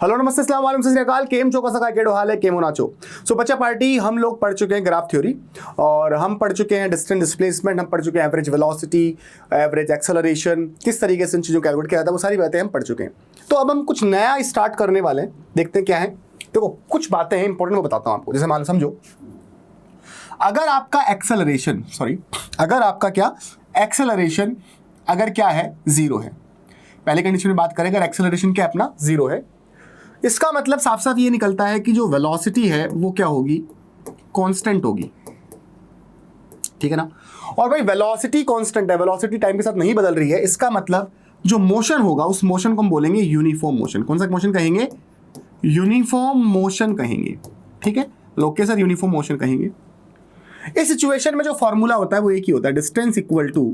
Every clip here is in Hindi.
हेलो नमस्ते अस्सलाम वालेकुम सत श्री अकाल केम चो का केड़ो हाल है केमो नाचो। सो बच्चा पार्टी हम लोग पढ़ चुके हैं ग्राफ थ्योरी और हम पढ़ चुके हैं डिस्टेंस डिस्प्लेसमेंट, हम पढ़ चुके हैं एवरेज वेलोसिटी, एवरेज एक्सेलरेशन, किस तरीके से इन चीज़ों को कैलकुलेट किया जाता है, वो सारी बातें हम पढ़ चुके हैं। तो अब हम कुछ नया स्टार्ट करने वाले हैं, देखते हैं क्या है। देखो कुछ बातें हैं इंपॉर्टेंट, मैं बताता हूँ आपको। जैसे मान समझो अगर आपका एक्सेलरेशन अगर आपका क्या एक्सेलरेशन अगर क्या है जीरो है, पहले कंडीशन में बात करें, अगर एक्सेलरेशन क्या अपना जीरो है, इसका मतलब साफ साफ ये निकलता है कि जो वेलोसिटी है वो क्या होगी, कांस्टेंट होगी। ठीक है ना। और भाई वेलोसिटी कांस्टेंट है, वेलोसिटी टाइम के साथ नहीं बदल रही है, इसका मतलब जो मोशन होगा उस मोशन को हम बोलेंगे यूनिफॉर्म मोशन। कौन सा मोशन कहेंगे? यूनिफॉर्म मोशन कहेंगे। ठीक है, लोग के साथ यूनिफॉर्म मोशन कहेंगे। इस सिचुएशन में जो फॉर्मूला होता है वो एक ही होता है, distance equal to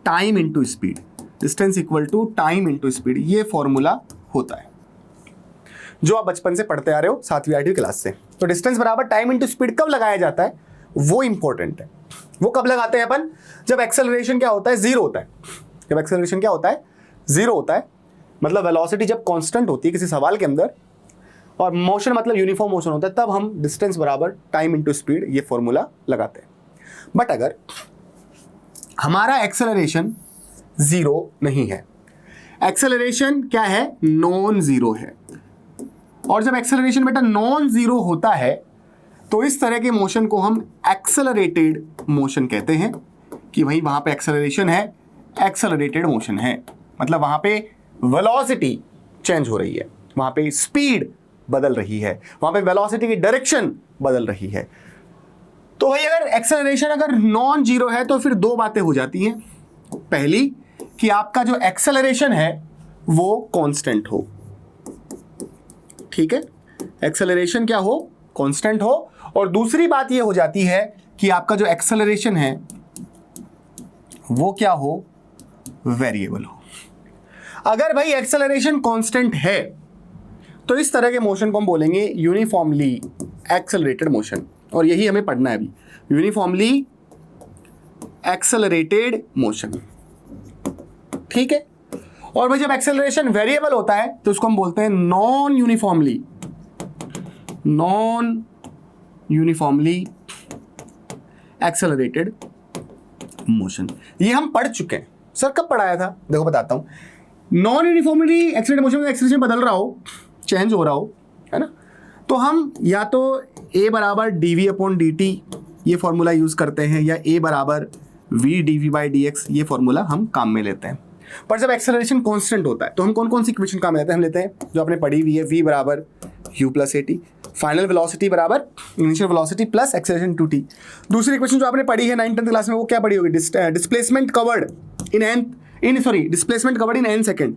time into speed. Distance equal to time into speed, ये फॉर्मूला होता है जो आप बचपन से पढ़ते आ रहे हो 7वीं 8वीं क्लास से। तो डिस्टेंस बराबर टाइम इनटू स्पीड कब लगाया जाता है वो इंपॉर्टेंट है। वो कब लगाते हैं अपन? जब एक्सेलरेशन क्या होता है, जीरो होता है। जब एक्सेलरेशन क्या होता है, जीरो होता है, मतलब वेलोसिटी जब कांस्टेंट होती है किसी सवाल के अंदर, और मोशन मतलब यूनिफॉर्म मोशन होता है, तब हम डिस्टेंस बराबर टाइम इनटू स्पीड ये फॉर्मूला लगाते हैं। बट अगर हमारा एक्सेलरेशन जीरो नहीं है, एक्सेलरेशन क्या है, नॉन जीरो है, और जब एक्सेलरेशन बेटा नॉन जीरो होता है तो इस तरह के मोशन को हम एक्सेलरेटेड मोशन कहते हैं कि भाई वहां पे एक्सेलरेशन है, एक्सेलरेटेड मोशन है, मतलब वहां पे वेलोसिटी चेंज हो रही है, वहां पे स्पीड बदल रही है, वहां पे वेलोसिटी की डायरेक्शन बदल रही है। तो भाई अगर एक्सेलरेशन अगर नॉन जीरो है तो फिर दो बातें हो जाती हैं। पहली कि आपका जो एक्सेलरेशन है वो कांस्टेंट हो। ठीक है, एक्सेलरेशन क्या हो, कांस्टेंट हो। और दूसरी बात ये हो जाती है कि आपका जो एक्सेलरेशन है वो क्या हो, वेरिएबल हो। अगर भाई एक्सेलरेशन कांस्टेंट है तो इस तरह के मोशन को हम बोलेंगे यूनिफॉर्मली एक्सेलरेटेड मोशन, और यही हमें पढ़ना है अभी, यूनिफॉर्मली एक्सेलरेटेड मोशन। ठीक है। और भाई जब एक्सेलरेशन वेरिएबल होता है तो उसको हम बोलते हैं नॉन यूनिफॉर्मली एक्सेलरेटेड मोशन। ये हम पढ़ चुके हैं। सर कब पढ़ाया था? देखो बताता हूं। नॉन यूनिफॉर्मली एक्सेलरेटेड मोशन में एक्सेलरेशन बदल रहा हो, चेंज हो रहा हो, है ना, तो हम या तो a बराबर dv अपॉन dt ये फॉर्मूला यूज करते हैं, या a बराबर v dv बाई dx ये फॉर्मूला हम काम में लेते हैं। पर जब एक्सेलरेशन कांस्टेंट होता है तो हम कौन कौन सी इक्वेशन काम में लेते हैं? हम लेते हैं जो आपने पढ़ी हुई है, v बराबर u plus a t, final velocity बराबर initial velocity plus acceleration to t. दूसरी इक्वेशन जो आपने पढ़ी है 9th 10th क्लास में वो क्या पढ़ी होगी? Displacement covered in n second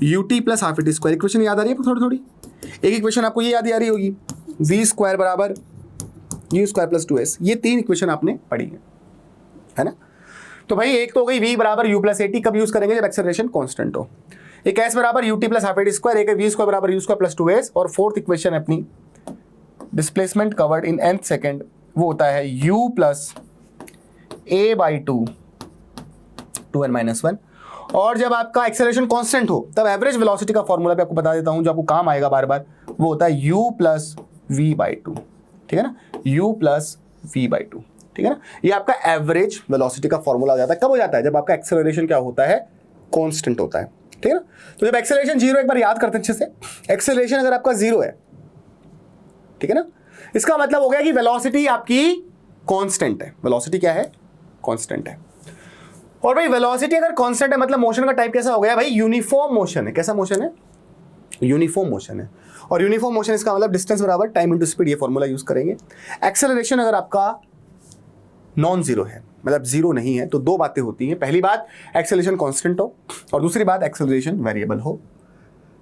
ut plus half T square. Equation याद आ रही है थोड़ी थोड़ी? एक इक्वेशन आपको ये याद आ रही होगी, v स्क्वायर बराबर u स्क्वायर प्लस 2s। ये तीन इक्वेशन आपने पढ़ी है ना। तो भाई एक तो हो गई v बराबर u प्लस ए टी, कब यूज करेंगे? जब एक्सेलरेशन कांस्टेंट हो। एक s बराबर ut plus half A T square, एक v स्क्वायर बराबर u स्क्वायर प्लस 2s, और फोर्थ इक्वेशन अपनी displacement covered in nth second, वो होता है u plus a by two 2n-1। और जब आपका एक्सेलरेशन कांस्टेंट हो तब एवरेज वेलोसिटी का फॉर्मूला भी आपको बता देता हूं जो आपको काम आएगा बार बार, वो होता है u plus v by to. ठीक है ना, u plus v by to. ठीक है ना, ये आपका एवरेज वेलोसिटी का फॉर्मूला हो जाता है। कब हो जाता है? जब आपका एक्सेलरेशन क्या होता है, कांस्टेंट होता है। ठीक है ना। तो जब एक्सेलरेशन जीरो, एक बार याद करते हैं अच्छे से, एक्सेलरेशन अगर आपका जीरो है, ठीक है ना, इसका मतलब हो गया कि वेलोसिटी आपकी कांस्टेंट है। वेलोसिटी क्या है? कांस्टेंट है। और भाई वेलोसिटी अगर कांस्टेंट है मतलब मोशन का टाइप कैसा हो गया भाई? यूनिफॉर्म मोशन है। कैसा मोशन है? यूनिफॉर्म मोशन है। और यूनिफॉर्म मोशन इसका मतलब डिस्टेंस बराबर टाइम इनटू स्पीड, ये फॉर्मूला यूज करेंगे। एक्सेलरेशन अगर आपका नॉन जीरो है, मतलब जीरो नहीं है, तो दो बातें होती हैं। पहली बात एक्सेलरेशन कांस्टेंट हो, और दूसरी बात एक्सेलरेशन वेरिएबल हो।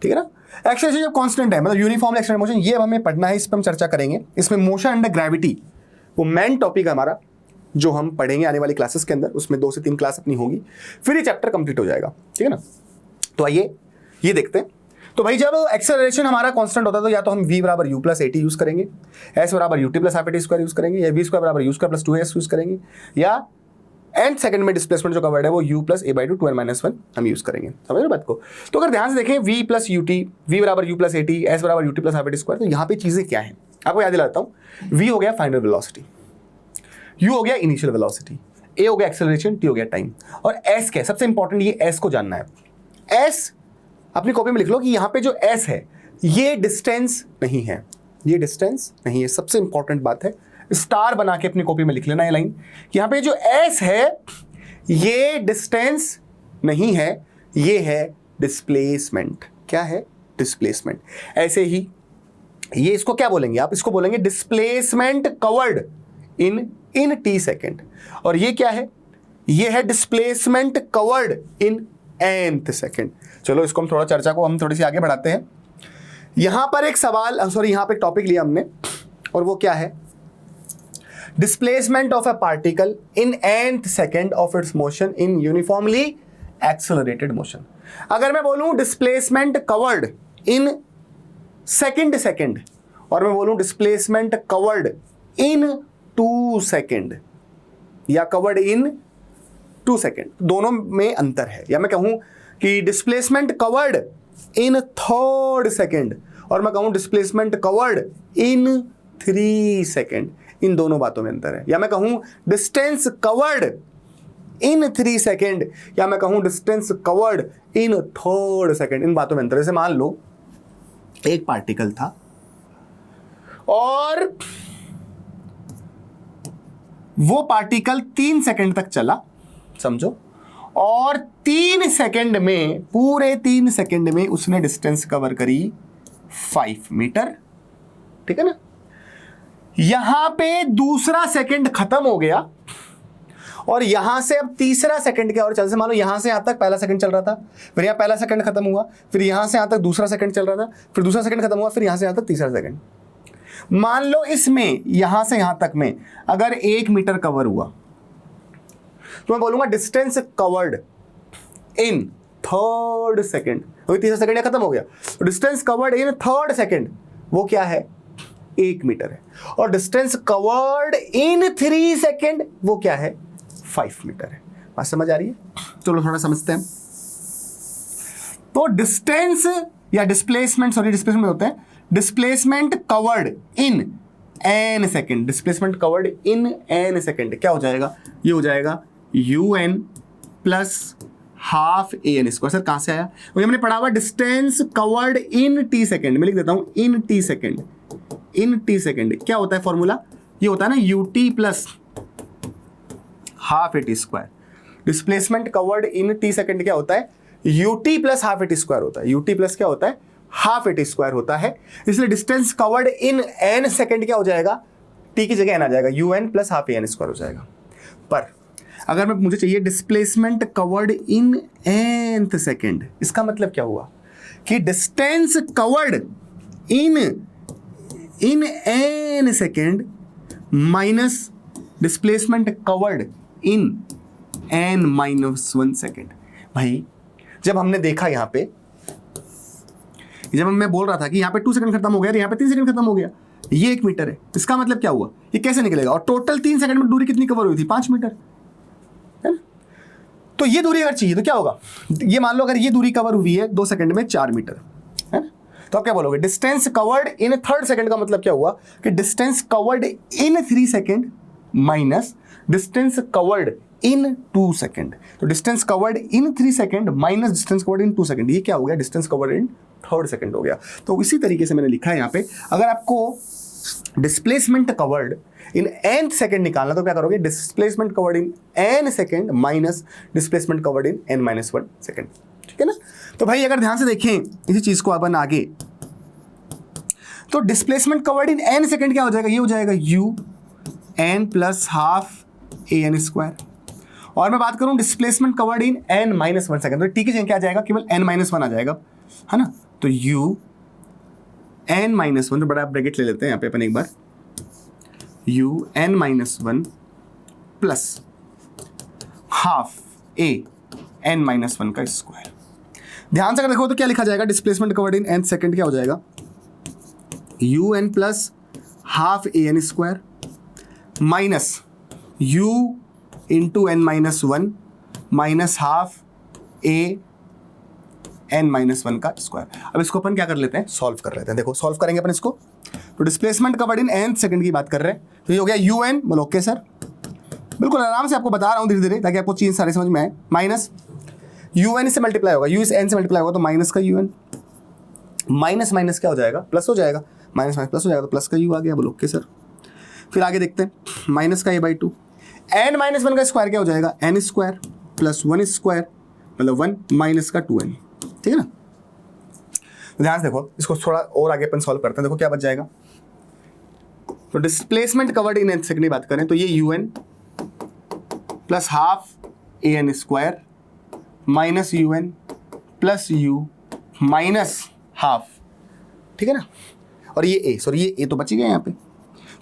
ठीक है ना। एक्सेलरेशन जब कांस्टेंट है मतलब यूनिफॉर्म एक्सेलरेटेड मोशन, ये हमें पढ़ना है, इस पर हम चर्चा करेंगे। इसमें मोशन अंडर ग्रेविटी वो मेन टॉपिक है हमारा, जो हम पढ़ेंगे आने वाली क्लासेस के अंदर। उसमें 2 से 3 क्लास अपनी होगी, फिर ये चैप्टर कंप्लीट हो जाएगा। ठीक है ना। तो आइए ये देखते हैं। तो भाई जब एक्सेलरेशन हमारा कांस्टेंट होता है तो या तो हम v बराबर u plus a T use करेंगे, s बराबर ut plus half A T square use करेंगे, या v स्क्वायर बराबर u square plus 2s use करेंगे, या एंड सेकंड में डिस्प्लेसमेंट जो कवर्ड है वो u plus a by two 2n-1 हम यूज करेंगे, समझ रहे हो बात को। तो अगर ध्यान से देखें v प्लस ut, v बराबर u प्लस at, s बराबर ut plus half at square, तो यहाँ पे चीजें क्या है आपको याद दिलाता हूँ। v हो गया फाइनल वेलोसिटी, u हो गया इनिशियल वेलोसिटी, a हो गया एक्सेलरेशन, t हो गया टाइम, और s क्या है, सबसे इंपॉर्टेंट ये s को जानना है। s अपनी कॉपी में लिख लो कि यहाँ पे जो s है ये डिस्टेंस नहीं है, ये डिस्टेंस नहीं है, सबसे इंपॉर्टेंट बात है, स्टार बना के अपनी कॉपी में लिख लेना ये लाइन कि यहाँ पे जो s है ये डिस्टेंस नहीं है, ये है डिस्प्लेसमेंट। क्या है? डिस्प्लेसमेंट। ऐसे ही ये इसको क्या बोलेंगे आप, इसको बोलेंगे displacement covered in t second, और ये क्या है, ये है displacement covered in nth second. चलो इसको हम थोड़ा चर्चा को हम थोड़ी सी आगे बढ़ाते हैं। यहां पर एक सवाल, सॉरी यहां पर एक टॉपिक लिया हमने, और वो क्या है, displacement of a particle in nth second of its motion in uniformly accelerated motion. अगर मैं बोलूं डिस्प्लेसमेंट कवर्ड इन सेकेंड और मैं बोलूं डिस्प्लेसमेंट कवर्ड इन 2 सेकेंड या कवर्ड इन 2 सेकेंड, दोनों में अंतर है। या मैं कहूं कि displacement covered in 3rd second और मैं कहूं डिस्प्लेसमेंट कवर्ड इन 3 सेकेंड, इन दोनों बातों में अंतर है। या मैं कहूं डिस्टेंस कवर्ड इन 3 सेकेंड या मैं कहूं distance covered in 3rd second, इन बातों में अंतर है। जैसे मान लो एक पार्टिकल था और वो पार्टिकल 3 सेकेंड तक चला, समझो, और 3 सेकेंड में, पूरे 3 सेकेंड में उसने डिस्टेंस कवर करी 5 मीटर, ठीक है ना। यहां पे दूसरा सेकंड खत्म हो गया और यहां से अब तीसरा सेकंड क्या और चल से, मान लो यहां से यहां तक पहला सेकंड चल रहा था, फिर यहां पहला सेकंड खत्म हुआ, फिर यहां से यहां तक दूसरा सेकंड चल रहा था, फिर दूसरा सेकंड खत्म हुआ, फिर यहां से यहां तक तीसरा सेकंड। मान लो इसमें यहां से यहां तक में अगर 1 मीटर कवर हुआ तो मैं बोलूंगा distance covered in 3rd second, तीसरा सेकंड खत्म हो गया, distance covered in 3rd second वो क्या है, 1 मीटर है, और डिस्टेंस कवर्ड इन 3 सेकेंड वो क्या है, 5 मीटर है। बात समझ आ रही है? चलो थोड़ा समझते हैं। तो डिस्टेंस या डिस्प्लेसमेंट, सॉरी डिस्प्लेसमेंट होते हैं, displacement covered in n second, displacement covered in n second क्या हो जाएगा, ये हो जाएगा un plus half an square. Sir कहां से आया, वही हमने पढ़ा हुआ distance covered in t second, मैं लिख देता हूं in t second, in t second क्या होता है फॉर्मूला, ये होता है ना ut plus half at square. Displacement covered in t second क्या होता है, ut plus half at square होता है, ut प्लस क्या होता है, हाफ एट स्क्वायर होता है। इसलिए distance covered in n second क्या हो जाएगा, t की जगह n आ जाएगा, un plus half an square हो जाएगा। पर अगर मैं मुझे चाहिए displacement covered in nth second, इसका मतलब क्या हुआ कि distance covered in n second minus displacement covered in n-1 second. भाई जब हमने देखा यहां पे, जब मैं बोल रहा था कि यहां पे 2 सेकंड खत्म हो गया, यहां पे 3 सेकंड खत्म हो गया, ये 1 मीटर है, इसका मतलब क्या हुआ, ये कैसे निकलेगा, और टोटल 3 सेकंड में दूरी कितनी कवर हुई थी, 5 मीटर है ना। तो ये दूरी अगर चाहिए तो क्या होगा, ये मान लो अगर ये दूरी कवर हुई है 2 सेकंड में 4 मीटर है ना, तो आप क्या बोलोगे, distance covered in 3rd second का मतलब क्या हुआ कि distance covered in 3 second minus distance covered in 2 second. तो distance covered in 3 second minus distance covered in 2 second, ये क्या हो गया, distance covered in 3rd second हो गया। तो इसी तरीके से मैंने लिखा है यहाँ पे, अगर आपको displacement covered in nth second निकालना तो क्या करोगे, displacement covered in n second minus displacement covered in n-1 second, ठीक है ना। तो भाई अगर ध्यान से देखें इसी चीज को अपन आगे, तो displacement covered in n second क्या हो जाएगा, ये हो जाएगा un plus half an square, और मैं बात करूं डिस्प्लेसमेंट कवर्ड इन n-1 सेकंड, तो t की जगह क्या आ जाएगा, केवल n-1 आ जाएगा, है ना। तो n-1, तो बड़ा ब्रैकेट ले लेते हैं यहाँ पे अपन एक बार, n-1 plus half a n-1 का स्क्वायर। ध्यान से अगर देखो तो क्या लिखा जाएगा, displacement covered in n second क्या हो जाएगा, un plus half an square minus into n minus one minus half a n minus one का स्क्वायर। अब इसको अपन क्या कर लेते हैं, सॉल्व कर लेते हैं। देखो सॉल्व करेंगे अपन इसको, तो displacement covered in nth second की बात कर रहे हैं, तो ये हो गया यू एन, बोलो ओके सर, बिल्कुल आराम से आपको बता रहा हूँ धीरे धीरे ताकि आपको चीज सारे समझ में आए। माइनस यू एन से मल्टीप्लाई होगा, यू इस एन से मल्टीप्लाई होगा तो माइनस का यू एन, माइनस माइनस क्या हो जाएगा, प्लस हो जाएगा, माइनस माइनस प्लस हो जाएगा तो प्लस का यू आ गया, बोलो ओके सर। फिर आगे देखते हैं, माइनस का a by two, n minus one का स्क्वायर क्या हो जाएगा, n square plus one square मतलब वन माइनस का टू एन, ठीक है ना। ध्यान से देखो, इसको थोड़ा और आगे अपन सॉल्व करते हैं। देखो क्या बच जाएगा, तो displacement covered in nth second की बात करें तो ये u n plus half a n square minus u n plus u minus half, ठीक है ना। और ये ए, सॉरी ये ए तो बच ही गया यहाँ पे,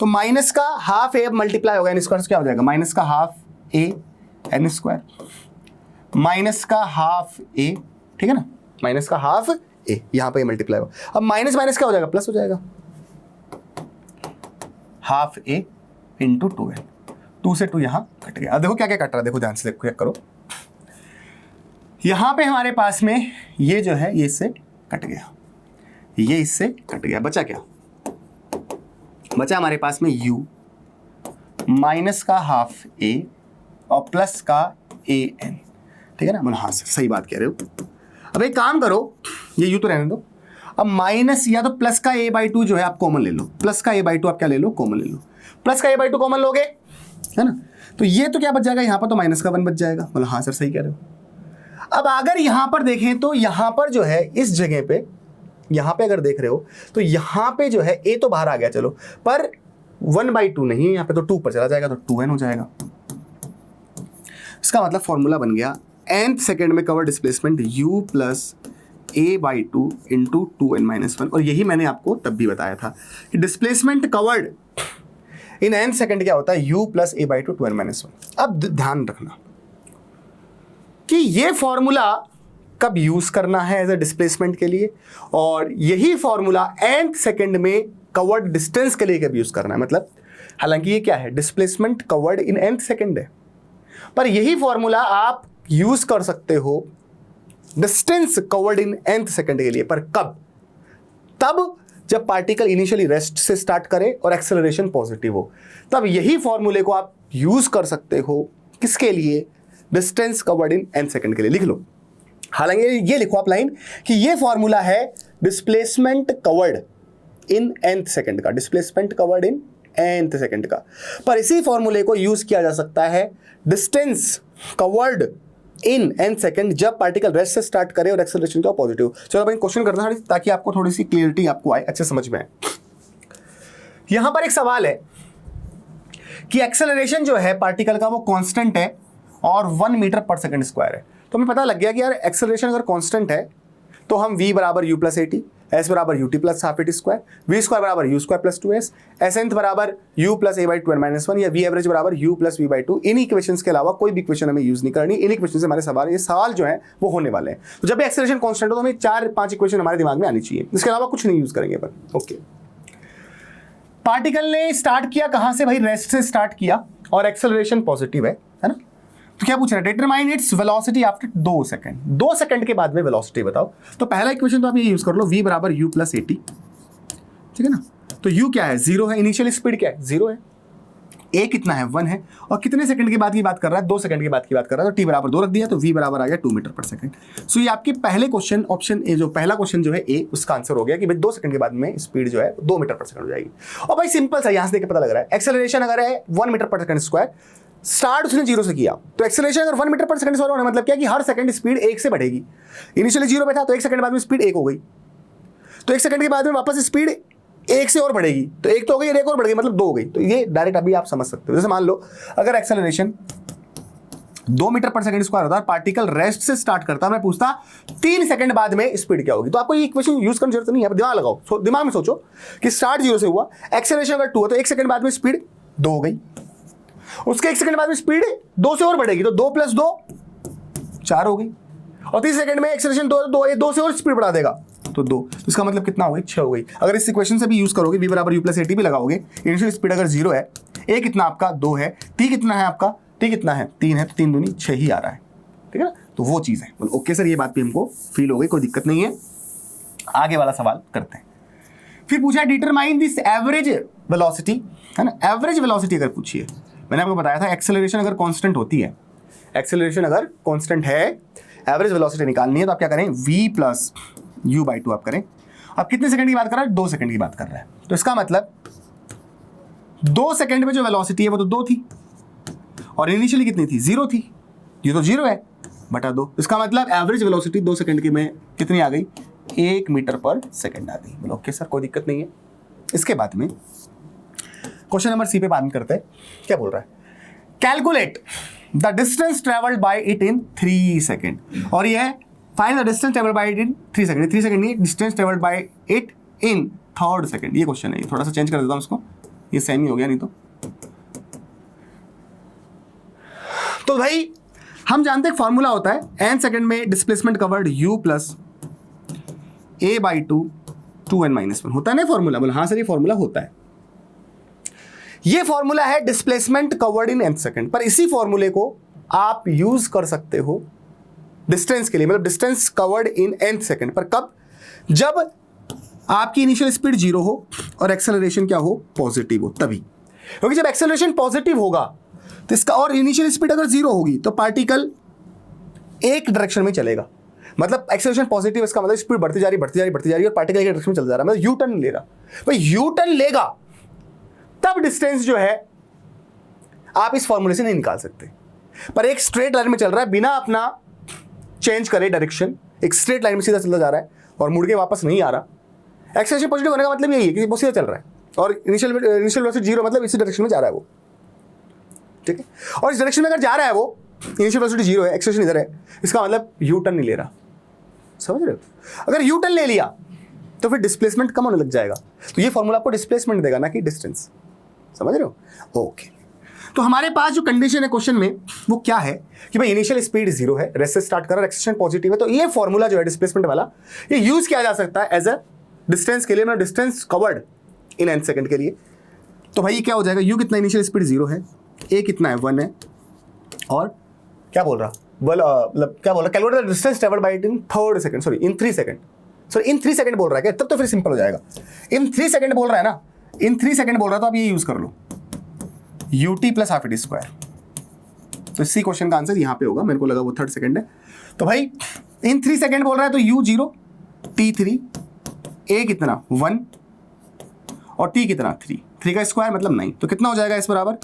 तो माइनस का हाफ ए मल्टीप्लाई होगा एन स्क्वायर, क्या हो जाएगा माइनस का half a n square minus का हाफ ए, ठीक है ना, माइनस का हाफ ए, यहाँ पे मल्टीप्लाई होगा। अब माइनस माइनस क्या हो जाएगा, प्लस हो जाएगा, half a into two n, two से टू यहाँ कट गया। अब देखो क्या क्या कट रहा है, देखो ध्यान से देखो, क्या करो, यहाँ पे हमारे पास में ये जो है ये इससे कट गया, ये इससे कट गया, बचा क्या, बचा हमारे पास में u माइनस का हाफ a और प्लस का a n, ठीक है ना। मतलब हाँ सही बात कह रहे हो। अब एक काम करो, ये u तो रहने दो, अब माइनस या तो प्लस का a बाई टू जो है आप कॉमन ले लो, प्लस का a बाई टू आप क्या ले लो, कॉमन ले लो, प्लस का a बाई टू कॉमन लोगे, है ना, तो ये तो क्या बच जाएगा, यहाँ पर तो माइनस का वन बच जाएगा। मतलब हाँ सर सही कह रहे हो। अब अगर यहाँ पर देखें तो यहाँ पर जो है इस जगह पे, यहाँ पे अगर देख रहे हो तो यहाँ पे जो है ए तो बाहर आ गया चलो, पर वन बाई टू नहीं है यहाँ पे, तो टू पर चला जाएगा तो टू एन हो जाएगा। इसका मतलब फॉर्मूला बन गया nth सेकेंड में cover displacement u plus a by two into two n minus one. और यही मैंने आपको तब भी बताया था कि displacement covered in nth second क्या होता है, u plus a by two two n minus one. अब ध्यान रखना कि ये फॉर्मूला कब यूज करना है एज ए डिस्प्लेसमेंट के लिए, और यही फॉर्मूला nth सेकंड में कवर्ड डिस्टेंस के लिए कब यूज करना है। मतलब हालांकि ये क्या है, displacement covered in nth second है, पर यही फॉर्मूला आप यूज कर सकते हो distance covered in nth second के लिए। पर कब, तब जब पार्टिकल इनिशियली रेस्ट से स्टार्ट करे और एक्सेलरेशन पॉजिटिव हो, तब यही फॉर्मूले को आप यूज कर सकते हो। किसके लिए, distance covered in nth second के लिए। लिख लो, हालांकि ये लिखो आप लाइन कि ये फॉर्मूला है displacement covered in nth second का, displacement covered in nth second का, पर इसी फॉर्मूले को यूज किया जा सकता है distance covered in nth second जब पार्टिकल रेस्ट से स्टार्ट करे और एक्सेलरेशन का पॉजिटिव। चलो भाई क्वेश्चन करना है ताकि आपको थोड़ी सी क्लियरिटी आपको आए, अच्छे समझ में आए। यहां पर एक सवाल है कि एक्सेलरेशन जो है पार्टिकल का वो कांस्टेंट है और 1 मीटर पर सेकंड स्क्वायर है। तो हमें पता लग गया कि यार एक्सेलरेशन अगर कांस्टेंट है तो हम v बराबर u प्लस एटी, s बराबर ut plus half at square, v square बराबर u square plus two s, s nth बराबर u plus a by two n minus one, या v एवरेज बराबर u plus v by two. इन इक्वेशंस के अलावा कोई भी इक्वेशन हमें यूज नहीं करनी। इन इक्वेशन से हमारे सवाल, ये सवाल जो है वो होने वाले हैं। तो जब भी एक्सेलरेशन कांस्टेंट हो तो हमें 4-5 इक्वेशन हमारे दिमाग में आनी चाहिए, इसके अलावा कुछ नहीं यूज करेंगे अपन। ओके, पार्टिकल ने स्टार्ट किया कहां से भाई, रेस्ट से स्टार्ट किया और एक्सेलरेशन पॉजिटिव है ना। तो क्या पूछ रहा है, determine its velocity after 2 second, 2 second के बाद में वेलोसिटी बताओ। तो पहला इक्वेशन तो आप ये यूज कर लो, v बराबर u प्लस एटी, ठीक है ना। तो u क्या है, 0 है, इनिशियल स्पीड क्या है, 0 है, a कितना है, 1 है, और कितने सेकंड के बाद की बात कर रहा है, 2 सेकंड की बात की बात कर रहा है, तो t बराबर 2 रख दिया, तो v बराबर आ गया 2 मीटर पर सेकंड। सो ये आपके पहले क्वेश्चन ऑप्शन ए, जो पहला क्वेश्चन जो है a, उसका आंसर हो गया कि भाई 2 सेकंड के बाद में स्पीड जो है 2 मीटर पर सेकंड हो जाएगी। और भाई सिंपल सा, यहां से देख के पता लग रहा है, एक्सेलरेशन अगर है 1 metre per second square, start उसने 0 से किया, तो एक्सेलरेशन अगर 1 मीटर पर सेकंड स्क्वायर होने मतलब क्या कि हर सेकंड स्पीड 1 से बढ़ेगी। इनिशियली 0 पे था तो 1 सेकंड बाद में स्पीड 1 हो गई, तो 1 सेकंड के बाद में वापस स्पीड 1 से और बढ़ेगी, तो 1 तो हो गई, 1 और बढ़ गई, मतलब 2 हो गई। तो ये डायरेक्ट अभी आप समझ सकते हो। जैसे मान लो अगर acceleration 2 metre per second square होता है, पार्टिकल रेस्ट से स्टार्ट करता, मैं पूछता 3 सेकंड बाद में स्पीड क्या होगी, तो आपको ये इक्वेशन यूज करने की जरूरत नहीं है। दिमाग लगाओ, दिमाग में सोचो कि स्टार्ट 0 से हुआ, एक्सेलरेशन अगर 2 है तो 1 सेकंड बाद में स्पीड 2 हो गई, उसके 1 सेकंड बाद में स्पीड 2 से और बढ़ेगी, तो 2 + 2 4 हो गई, और 30 सेकंड में एक्सेलरेशन 2 से और स्पीड बढ़ा देगा तो 2, तो इसका मतलब कितना हो गई, 6 हो गई। अगर इस इक्वेशन से भी यूज करोगे, v बराबर u प्लस एटी भी लगाओगे, इनिशियल स्पीड अगर 0 है, a कितना आपका 2 है, t कितना है आपका टी कितना है 3 है, तो 3 दूनी 6 ही आ रहा है, ठीक है ना। तो वो चीज़ है। ओके सर, ये बात भी हमको फील हो गई, कोई दिक्कत नहीं है। आगे वाला सवाल करते हैं। फिर पूछा डिटरमाइन दिस एवरेज वेलोसिटी, है ना। एवरेज वेलोसिटी अगर पूछिए, मैंने आपको बताया था एक्सेलरेशन अगर कांस्टेंट होती है, एक्सेलरेशन अगर कांस्टेंट है, एवरेज वेलोसिटी निकालनी है तो आप क्या करें, v प्लस u बाई 2 आप करें। अब कितने सेकंड की बात कर रहा है, 2 सेकंड की बात कर रहा है, तो इसका मतलब 2 सेकंड में जो वेलोसिटी है वो तो 2 थी, और इनिशियली कितनी थी, 0 थी, ये तो 0 है बटा 2। इसका मतलब एवरेज वेलोसिटी 2 सेकंड की में कितनी आ गई, 1 मीटर पर सेकंड आ गई। बोलो ओके सर, कोई दिक्कत नहीं है। इसके बाद में क्वेश्चन नंबर सी पे बात करते हैं। क्या बोल रहा है, calculate the distance travelled by it in 3 second, और ये है find the distance travelled by it in 3 second. 3 second नहीं, distance travelled by it in 3rd second, ये क्वेश्चन है। थोड़ा सा चेंज कर देता हूं इसको, ये सेम ही हो गया नहीं तो भाई हम जानते हैं फॉर्मूला होता है n सेकंड में displacement covered u plus a by 2 2n minus 1 होता है ना फॉर्मूला। बोला हाँ सर ये फॉर्मूला होता है, ये फॉर्मूला है displacement covered in nth second. पर इसी फॉर्मूले को आप यूज कर सकते हो डिस्टेंस के लिए, मतलब distance covered in nth second. पर कब, जब आपकी इनिशियल स्पीड 0 हो और एक्सेलरेशन क्या हो, पॉजिटिव हो, तभी। क्योंकि जब एक्सेलरेशन पॉजिटिव होगा तो इसका, और इनिशियल स्पीड अगर 0 होगी तो पार्टिकल एक डायरेक्शन में चलेगा। मतलब एक्सेलरेशन पॉजिटिव, इसका मतलब स्पीड बढ़ती जा रही है और पार्टिकल एक डायरेक्शन में चल जा रहा है, मतलब यू टर्न ले रहा। भाई यू टर्न लेगा तब डिस्टेंस जो है आप इस फॉर्मूले से नहीं निकाल सकते। पर एक स्ट्रेट लाइन में चल रहा है बिना अपना चेंज करे डायरेक्शन, एक स्ट्रेट लाइन में सीधा चलता जा रहा है और मुड़ के वापस नहीं आ रहा। एक्सेलरेशन पॉजिटिव होने का मतलब यही है कि वो सीधा चल रहा है और इनिशियल वेलोसिटी 0, मतलब इसी डायरेक्शन में जा रहा है वो, ठीक है। और इस डायरेक्शन में अगर जा रहा है वो, इनिशियल वेलोसिटी 0 है, एक्सेलरेशन इधर है, इसका मतलब यू टर्न नहीं ले रहा, समझ रहे हो। अगर यू टर्न ले लिया तो फिर डिस्प्लेसमेंट कम होने लग जाएगा। तो ये फॉर्मूला आपको डिस्प्लेसमेंट देगा, ना कि डिस्टेंस, समझ रहे हो। ओके, तो हमारे पास जो कंडीशन है क्वेश्चन में वो क्या है कि भाई इनिशियल स्पीड 0 है, रेस से स्टार्ट कर रहा है, एक्सेलरेशन पॉजिटिव है, तो ये फॉर्मूला जो है डिस्प्लेसमेंट वाला, ये यूज किया जा सकता है एज अ डिस्टेंस के लिए, मतलब distance covered in n second के लिए। तो भाई क्या हो जाएगा, u कितना, इनिशियल स्पीड 0 है, a कितना है 1 है, और क्या बोल रहा, मतलब क्या बोल रहा, calculate the distance travelled by it in 3rd second, sorry in 3 second, sorry in 3 second बोल रहा है क्या, तब तो फिर सिंपल हो जाएगा। इन 3 सेकंड बोल रहा है ना, इन 3 सेकंड बोल रहा है तो आप ये यूज कर लो ut plus half t square. तो इसी क्वेश्चन का आंसर यहाँ पे होगा, मेरे को लगा वो 3rd सेकंड है। तो भाई इन 3 सेकंड बोल रहा है तो u 0, t 3, a कितना 1 और t कितना 3 का स्क्वायर मतलब 9, तो कितना हो जाएगा इस बराबर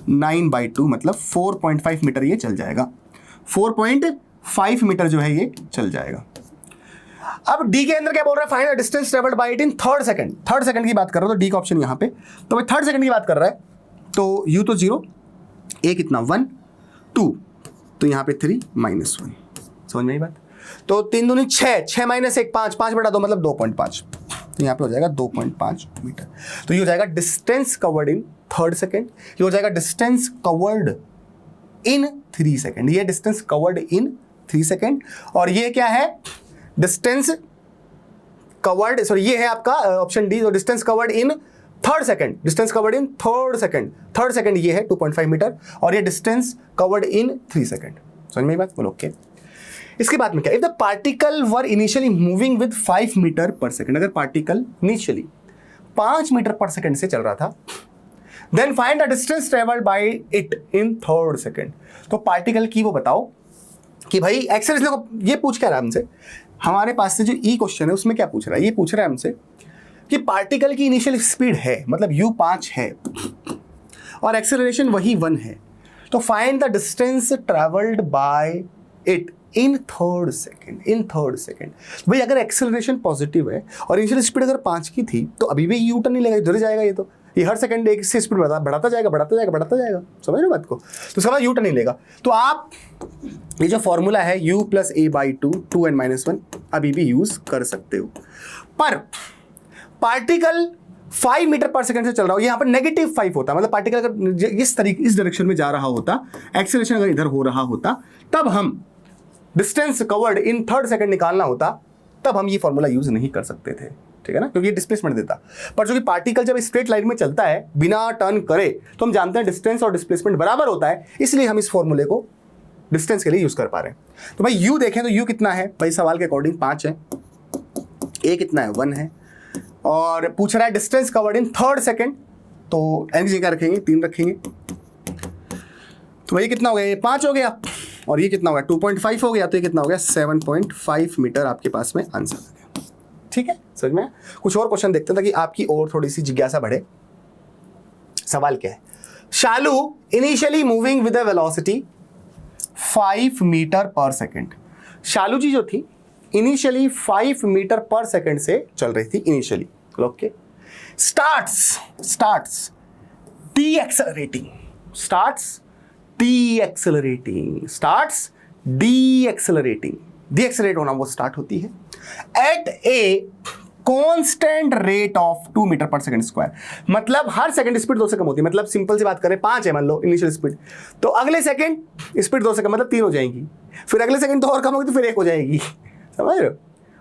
9/2, मतलब 4.5 मीटर ये चल जाएगा, 4.5 मीटर जो है ये चल जाएगा। अब d के अंदर क्या बोल रहा है, find the distance travelled by it in 3rd second. 3rd second की बात कर रहा हूं तो d का ऑप्शन यहां पे, तो भाई 3rd सेकंड की बात कर रहा है तो u तो 0, a कितना 1, 2, तो यहां पे 3 -1, समझ में आई बात। तो 3 दूनी 6, 6 - 1 5, 5/2 मतलब 2.5, तो यहाँ पे हो जाएगा 2.5 मीटर। तो ये हो जाएगा distance covered in 3rd second, ये हो जाएगा डिस्टेंस कवर्ड इन 3 सेकंड, ये डिस्टेंस कवर्ड इन 3 सेकंड, और ये क्या है, डिस्टेंस कवर्ड, सॉरी ये है आपका option D, distance covered in 3rd second, distance covered in 3rd second, 3rd second ये है 2.5 मीटर, और ये डिस्टेंस कवर्ड इन 3 सेकंड। समझ में बात, बोलो ओके। इसके बाद में क्या, if the particle were initially moving with 5 metre per second, अगर particle initially 5 metre per second से चल रहा था, then find the distance travelled by it in 3rd second. तो पार्टिकल की वो बताओ कि भाई एक्सेलरेशन को, ये पूछ क्या रहा है हमसे, हमारे पास से जो ई क्वेश्चन है उसमें क्या पूछ रहा है, ये पूछ रहा है हमसे कि पार्टिकल की इनिशियल स्पीड है, मतलब u 5 है और एक्सेलरेशन वही 1 है, तो find the distance travelled by it in 3rd second, in 3rd second. भाई अगर एक्सेलरेशन पॉजिटिव है और इनिशियल स्पीड अगर 5 की थी तो अभी भी यू टर्न नहीं लेगा, इधर जाएगा, ये हर सेकंड एक से स्पीड बढ़ाता जाएगा, समझ रहे बात को। तो उसका बाद यू टर्न नहीं लेगा। तो आप ये जो फॉर्मूला है u प्लस a/2 2n-1 अभी भी यूज कर सकते हो। पर पार्टिकल 5 मीटर पर सेकंड से चल रहा हो, यहाँ पर -5 होता, मतलब पार्टिकल अगर इस डायरेक्शन में जा रहा होता, एक्सेलरेशन अगर इधर हो रहा होता, तब हम distance covered in 3rd second निकालना होता, तब हम ये फॉर्मूला यूज नहीं कर सकते थे, ठीक है ना, क्योंकि ये डिस्प्लेसमेंट देता। पर जो कि पार्टिकल जब स्ट्रेट लाइन में चलता है बिना टर्न करे, तो हम जानते हैं डिस्टेंस और डिस्प्लेसमेंट बराबर होता है, इसलिए हम इस फॉर्मूले को डिस्टेंस के लिए यूज कर पा रहे हैं। तो भाई यू देखें तो यू कितना है भाई, सवाल के अकॉर्डिंग 5 है, ए कितना है 1 है, और पूछ रहा है distance covered in 3rd second, तो एन की जगह रखेंगे 3 रखेंगे, तो भाई कितना हो गया, ये 5 हो गया, और ये कितना हो गया 2.5 हो गया, तो ये कितना हो गया 7.5 मीटर आपके पास में आंसर आ गया। ठीक है, समझ में? कुछ और क्वेश्चन देखते हैं ताकि आपकी और थोड़ी सी जिज्ञासा बढ़े। सवाल क्या है, Shalu initially moving with a velocity 5 metre per second. Shalu ji जो थी इनिशियली 5 मीटर पर सेकेंड से चल रही थी इनिशियली, ओके। स्टार्ट्स डीएक्सेलरेट होना वो स्टार्ट होती है at a constant rate of 2 metre per second square. मतलब हर सेकंड स्पीड 2 से कम होती है। मतलब सिंपल सी बात करें, 5 है मान लो इनिशियल स्पीड, तो अगले सेकंड स्पीड 2 से कम मतलब 3 हो जाएगी, फिर अगले सेकंड 2 और कम होगी तो फिर 1 हो जाएगी, समझ रहे हो?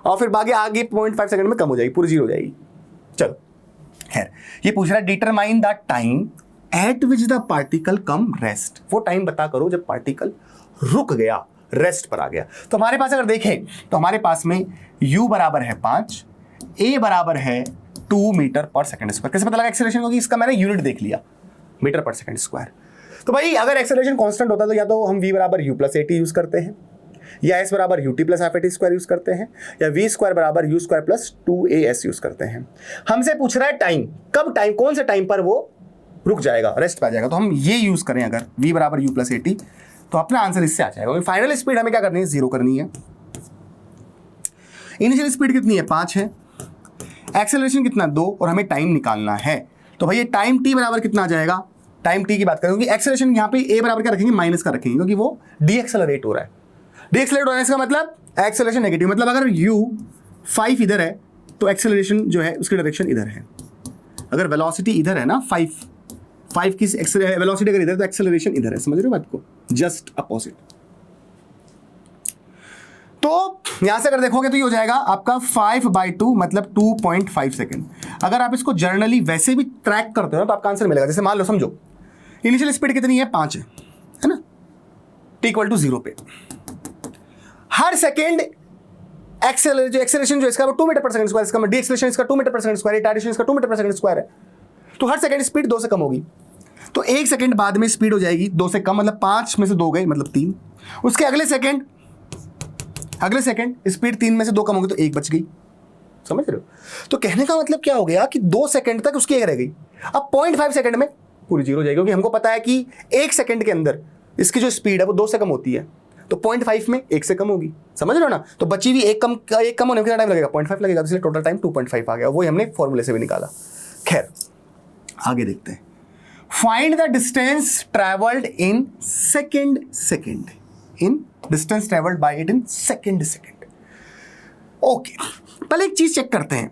और फिर आगे 0.5 सेकंड में कम हो जाएगी, पूरी 0 हो जाएगी। चलो खैर, ये पूछ रहा है determine the time eight which the particle come rest. वो टाइम बता करो जब पार्टिकल रुक गया, रेस्ट पर आ गया। तो हमारे पास अगर देखें तो हमारे पास में u बराबर है 5, a बराबर है 2 मीटर पर सेकंड स्क्वायर। कैसे पता लगा एक्सेलरेशन? क्योंकि इसका मैंने यूनिट देख लिया, मीटर पर सेकंड स्क्वायर। तो भाई अगर एक्सेलरेशन कांस्टेंट होता तो या तो हम v बराबर u प्लस at यूज करते हैं, या s बराबर ut plus half at square use करते हैं, या v स्क्वायर बराबर u square plus 2as use करते हैं। हमसे पूछ रहा है टाइम, कब टाइम, कौन से टाइम पर वो रुक जाएगा, रेस्ट पे आ जाएगा। तो हम ये यूज करें अगर v बराबर u प्लस at, तो अपना आंसर इससे आ जाएगा। फाइनल स्पीड हमें क्या करनी है, 0 करनी है। इनिशियल स्पीड कितनी है, 5 है, एक्सेलरेशन कितना 2, और हमें टाइम निकालना है। तो भाई ये टाइम t बराबर कितना आ जाएगा, टाइम t की बात करें, क्योंकि एक्सेलरेशन यहाँ पे a बराबर क्या रखेंगे, माइनस का रखेंगे, क्योंकि वो डीएक्सेलरेट हो रहा है। डीएक्सेलरेट होने का मतलब एक्सेलरेशन नेगेटिव, मतलब अगर u 5 इधर है तो एक्सेलरेशन जो है उसकी डायरेक्शन इधर है। अगर वेलोसिटी इधर है ना 5 की वेलोसिटी अगर इधर तो एक्सेलरेशन इधर है, समझ रहे हो बात को, जस्ट अपोजिट। तो यहां से अगर देखोगे तो ये हो जाएगा आपका 5/2 मतलब 2.5 सेकेंड। अगर आप इसको जर्नली वैसे भी ट्रैक करते हो तो आपका आंसर मिलेगा। जैसे मान लो, समझो इनिशियल स्पीड कितनी है, 5 है ना, t = 0 पे हर सेकेंड एक्सेलरेशन जो इसका वो 2 मीटर पर सेकंड स्क्वायर, इसका डीएक्सेलरेशन इसका 2 metre per second square, retardation इसका 2 मीटर पर सेकंड स्क्वायर है। तो हर सेकंड स्पीड 2 से कम होगी, तो 1 सेकंड बाद में स्पीड हो जाएगी 2 से कम, मतलब 5 में से 2 गए मतलब 3। उसके अगले सेकंड स्पीड 3 में से 2 कम होगी तो 1 बच गई, समझ रहे हो? तो कहने का मतलब क्या हो गया कि 2 सेकंड तक उसकी 1 रह गई। अब 0.5 सेकंड में पूरी 0 हो जाएगी, क्योंकि हमको पता है कि 1 सेकंड के अंदर इसकी जो स्पीड है वो 2 से कम होती है, तो 0.5 में 1 से कम होगी, समझ रहे हो ना? तो बची हुई 1 कम होने में कितना टाइम लगेगा, 0.5 लगेगा, तो इसलिए टोटल टाइम 2.5 आ गया। वही हमने फॉर्मूले से भी निकाला। खैर आगे देखते हैं। Find the distance travelled in second, in distance travelled by it in second. Okay, पहले एक चीज चेक करते हैं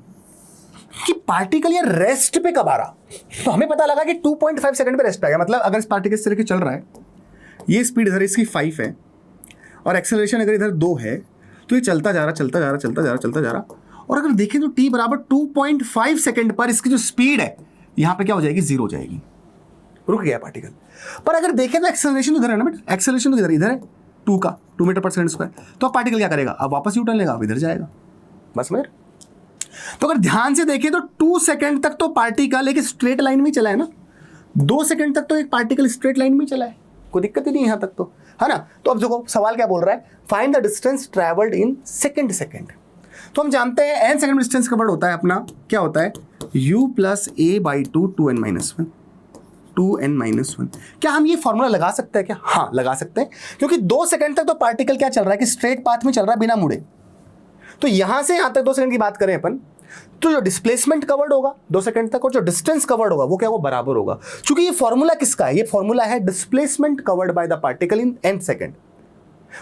कि पार्टिकल ये रेस्ट पे कब आ रहा। तो हमें पता लगा कि 2.5 सेकंड पे रेस्ट पे आ गया। मतलब अगर इस पार्टिकल इस तरह के चल रहा है, ये स्पीड इधर इसकी 5 है और एक्सेलरेशन अगर इधर 2 है, तो ये चलता जा रहा। और अगर देखें तो t बराबर 2.5 सेकंड पर इसकी जो स्पीड है यहां पे क्या हो जाएगी, 0 हो जाएगी, रुक गया पार्टिकल। पर अगर देखें तो एक्सेलरेशन इधर है ना बेटा, एक्सेलरेशन तो इधर है 2 मीटर पर सेकंड स्क्वायर। तो अब पार्टिकल क्या करेगा, अब वापस यू टर्न लेगा, अब इधर जाएगा, बस मेरे। तो अगर ध्यान से देखें तो 2 सेकंड तक तो पार्टिकल एक स्ट्रेट लाइन में चला है ना, 2 सेकंड तक तो एक पार्टिकल स्ट्रेट लाइन में चला है, कोई दिक्कत ही नहीं यहां तक तो, है ना? तो अब देखो सवाल क्या बोल रहा है, find the distance travelled in second. तो हम जानते हैं n सेकंड डिस्टेंस कवर्ड होता है अपना, क्या होता है, u + a/2 2n-1। क्या हम ये फॉर्मूला लगा सकते हैं क्या? हाँ लगा सकते हैं, क्योंकि 2 सेकंड तक तो पार्टिकल क्या चल रहा है कि स्ट्रेट पाथ में चल रहा है बिना मुड़े। तो यहां से यहां तक 2 सेकंड की बात करें अपन, तो जो डिस्प्लेसमेंट कवर्ड होगा 2 सेकंड तक और जो डिस्टेंस कवर्ड होगा वो क्या, वो बराबर होगा। क्योंकि ये फॉर्मूला किसका है, ये फॉर्मूला है displacement covered by the particle in n second.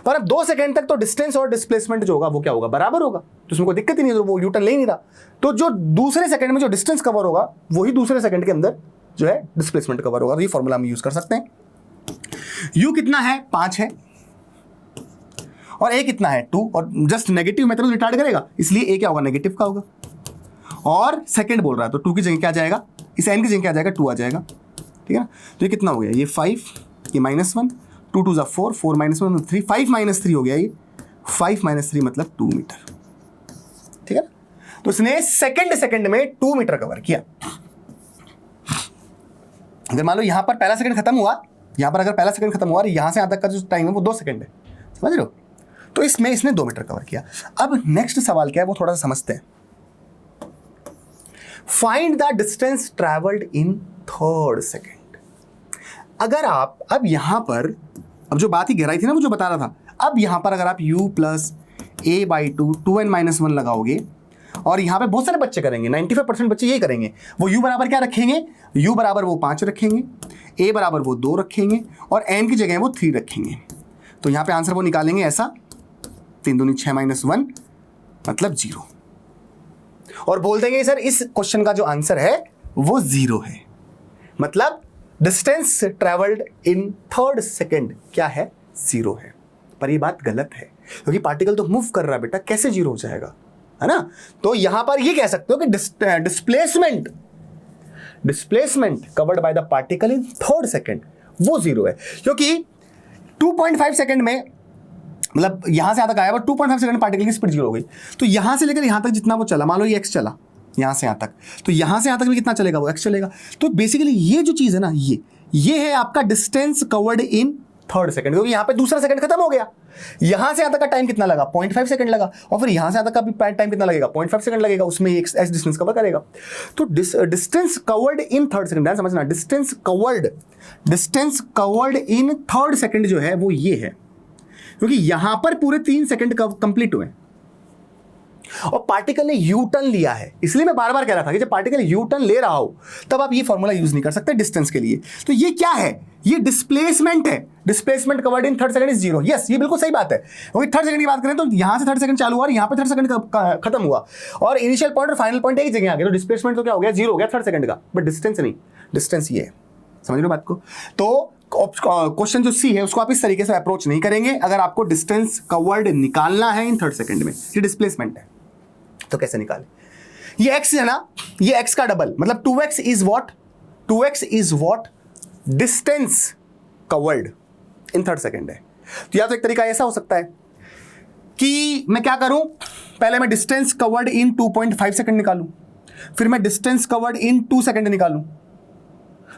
पर अब 2 सेकंड तक तो डिस्टेंस और डिस्प्लेसमेंट जो होगा वो क्या होगा, बराबर होगा, तो उसमें कोई दिक्कत ही नहीं है, वो यू टर्न ले नहीं रहा। तो जो दूसरे सेकंड में जो डिस्टेंस कवर होगा वही दूसरे सेकंड के अंदर जो है डिस्प्लेसमेंट कवर होगा। तो ये फॉर्मूला हम यूज कर सकते हैं। u कितना है, 5 है, और a कितना है, 2, और जस्ट नेगेटिव में तो रिटार्ड करेगा, इसलिए a क्या होगा, नेगेटिव का होगा। और सेकंड बोल रहा है, तो 2 की जगह क्या आ जाएगा, इस n की जगह क्या आ जाएगा, 2 आ जाएगा, ठीक है ना। तो ये कितना हो गया, ये 5, ये -1, 2 2 4, 4 -1 3, 5 - 3 हो गया, ये 5 - 3 मतलब 2 मीटर, ठीक है ना। तो इसने सेकंड में 2 मीटर कवर किया। अगर मान लो यहां पर पहला सेकंड खत्म हुआ, यहां पर अगर पहला सेकंड खत्म हुआ और यहां से यहां तक का जो टाइम है वो 2 सेकंड है, समझ रहे हो। तो इसमें इसने 2 मीटर कवर किया। अब नेक्स्ट सवाल क्या है वो थोड़ा सा समझते हैं। Find the distance travelled in 3rd second. अगर आप अब यहां पर, अब जो बात ही गहराई थी ना वो जो बता रहा था, अब यहां पर अगर आप u + a/2 2n - 1 लगाओगे और यहां पे बहुत सारे बच्चे करेंगे, 95% बच्चे यही करेंगे, वो u बराबर क्या रखेंगे, u बराबर वो 5 रखेंगे, a बराबर वो 2 रखेंगे और n की जगह वो 3 रखेंगे। तो यहां पे आंसर वो निकालेंगे ऐसा, 3 दूनी 6 - 1 मतलब 0, और बोल देंगे सर इस क्वेश्चन का जो आंसर है वो 0 है। मतलब distance travelled in 3rd second क्या है, 0 है। पर ये बात गलत है क्योंकि पार्टिकल तो मूव कर रहा है बेटा, कैसे 0 हो जाएगा, है ना। तो यहां पर ये कह सकते हो कि displacement covered by the particle in 3rd second वो 0 है, क्योंकि 2.5 सेकंड में, मतलब यहां से यहां तक आया, 2.5 सेकंड पार्टिकल की स्पीड 0 हो गई। तो यहां से लेकर यहां तक जितना वो चला, मान लो ये x चला यहां से यहां तक, तो यहां से यहां तक भी कितना चलेगा, वो x चलेगा। तो बेसिकली ये जो चीज है ना, ये है आपका distance covered in 3rd second, क्योंकि यहां पे दूसरा सेकंड खत्म हो गया। यहां से यहां तक का टाइम कितना लगा, 0.5 सेकंड लगा, और फिर यहां से यहां तक का भी टाइम कितना लगेगा, 0.5 सेकंड लगेगा, उसमें x डिस्टेंस कवर करेगा। तो distance covered in 3rd second, ध्यान समझना, distance covered in 3rd second जो है वो ये है, क्योंकि यहां पर पूरे 3 सेकंड कंप्लीट हुए और पार्टिकल ने यू टर्न लिया है। इसलिए मैं बार बार कह रहा था कि जब पार्टिकल यू टर्न ले रहा हो तब आप ये फॉर्मूला यूज नहीं कर सकते डिस्टेंस के लिए। तो ये क्या है, ये डिस्प्लेसमेंट है। Displacement covered in 3rd second is 0। Yes, ये बिल्कुल सही बात है, क्योंकि 3rd सेकंड की बात करें तो यहां से 3rd सेकंड चालू हुआ और यहां पे 3rd सेकंड खत्म हुआ और इनिशियल पॉइंट और फाइनल पॉइंट एक जगह आ गया। तो डिस्प्लेसमेंट तो क्या हो गया, 0 हो गया 3rd सेकंड का, बट डिस्टेंस नहीं, डिस्टेंस ये है। समझ लो बात को। तो क्वेश्चन जो सी है उसको आप इस तरीके से अप्रोच नहीं करेंगे। अगर आपको डिस्टेंस कवर्ड निकालना है इन 3rd सेकंड में, ये डिस्प्लेसमेंट है, तो कैसे निकाले। ये x है ना, ये x का डबल, मतलब 2x is what distance covered in 3rd second है। तो या तो एक तरीका ऐसा हो सकता है कि मैं क्या करूं, पहले मैं डिस्टेंस कवर्ड इन 2.5 सेकंड निकालूं, फिर मैं डिस्टेंस कवर्ड इन 2 सेकंड निकालूं,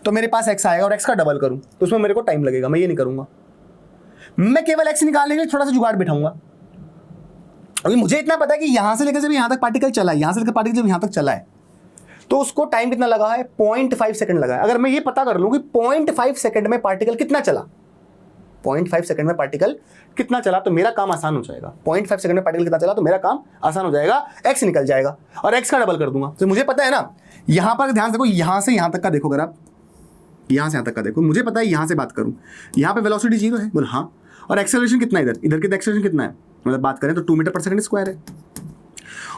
तो मेरे पास x आएगा, और x का डबल करूं तो उसमें मेरे को टाइम लगेगा। मैं ये नहीं करूंगा, मैं केवल x निकालने के लिए थोड़ा सा जुगाड़ बिठाऊंगा। अभी मुझे इतना पता है कि यहां से लेकर जब यहां तक पार्टिकल चला है, यहां से लेकर पार्टिकल जब यहां तक चला है, तो उसको टाइम कितना लगा है, 0.5 सेकंड लगा है। अगर मैं ये पता कर लूं कि 0.5 सेकंड में पार्टिकल कितना चला, 0.5 सेकंड में पार्टिकल कितना चला, तो मेरा काम आसान हो जाएगा। 0.5 सेकंड में पार्टिकल कितना चला तो मेरा काम आसान हो जाएगा, x निकल जाएगा और x का डबल कर दूंगा। तो मुझे पता है ना, यहां पर ध्यान देखो, यहां से यहां तक का देखो, अगर आप यहां से यहां तक का देखो, मुझे पता है यहां से बात करूं, यहां पे वेलोसिटी 0 है, बोल हाँ, और एक्सेलरेशन कितना है, इधर के एक्सेलरेशन कितना है, मतलब बात करें तो 2 मीटर पर सेकंड स्क्वायर है,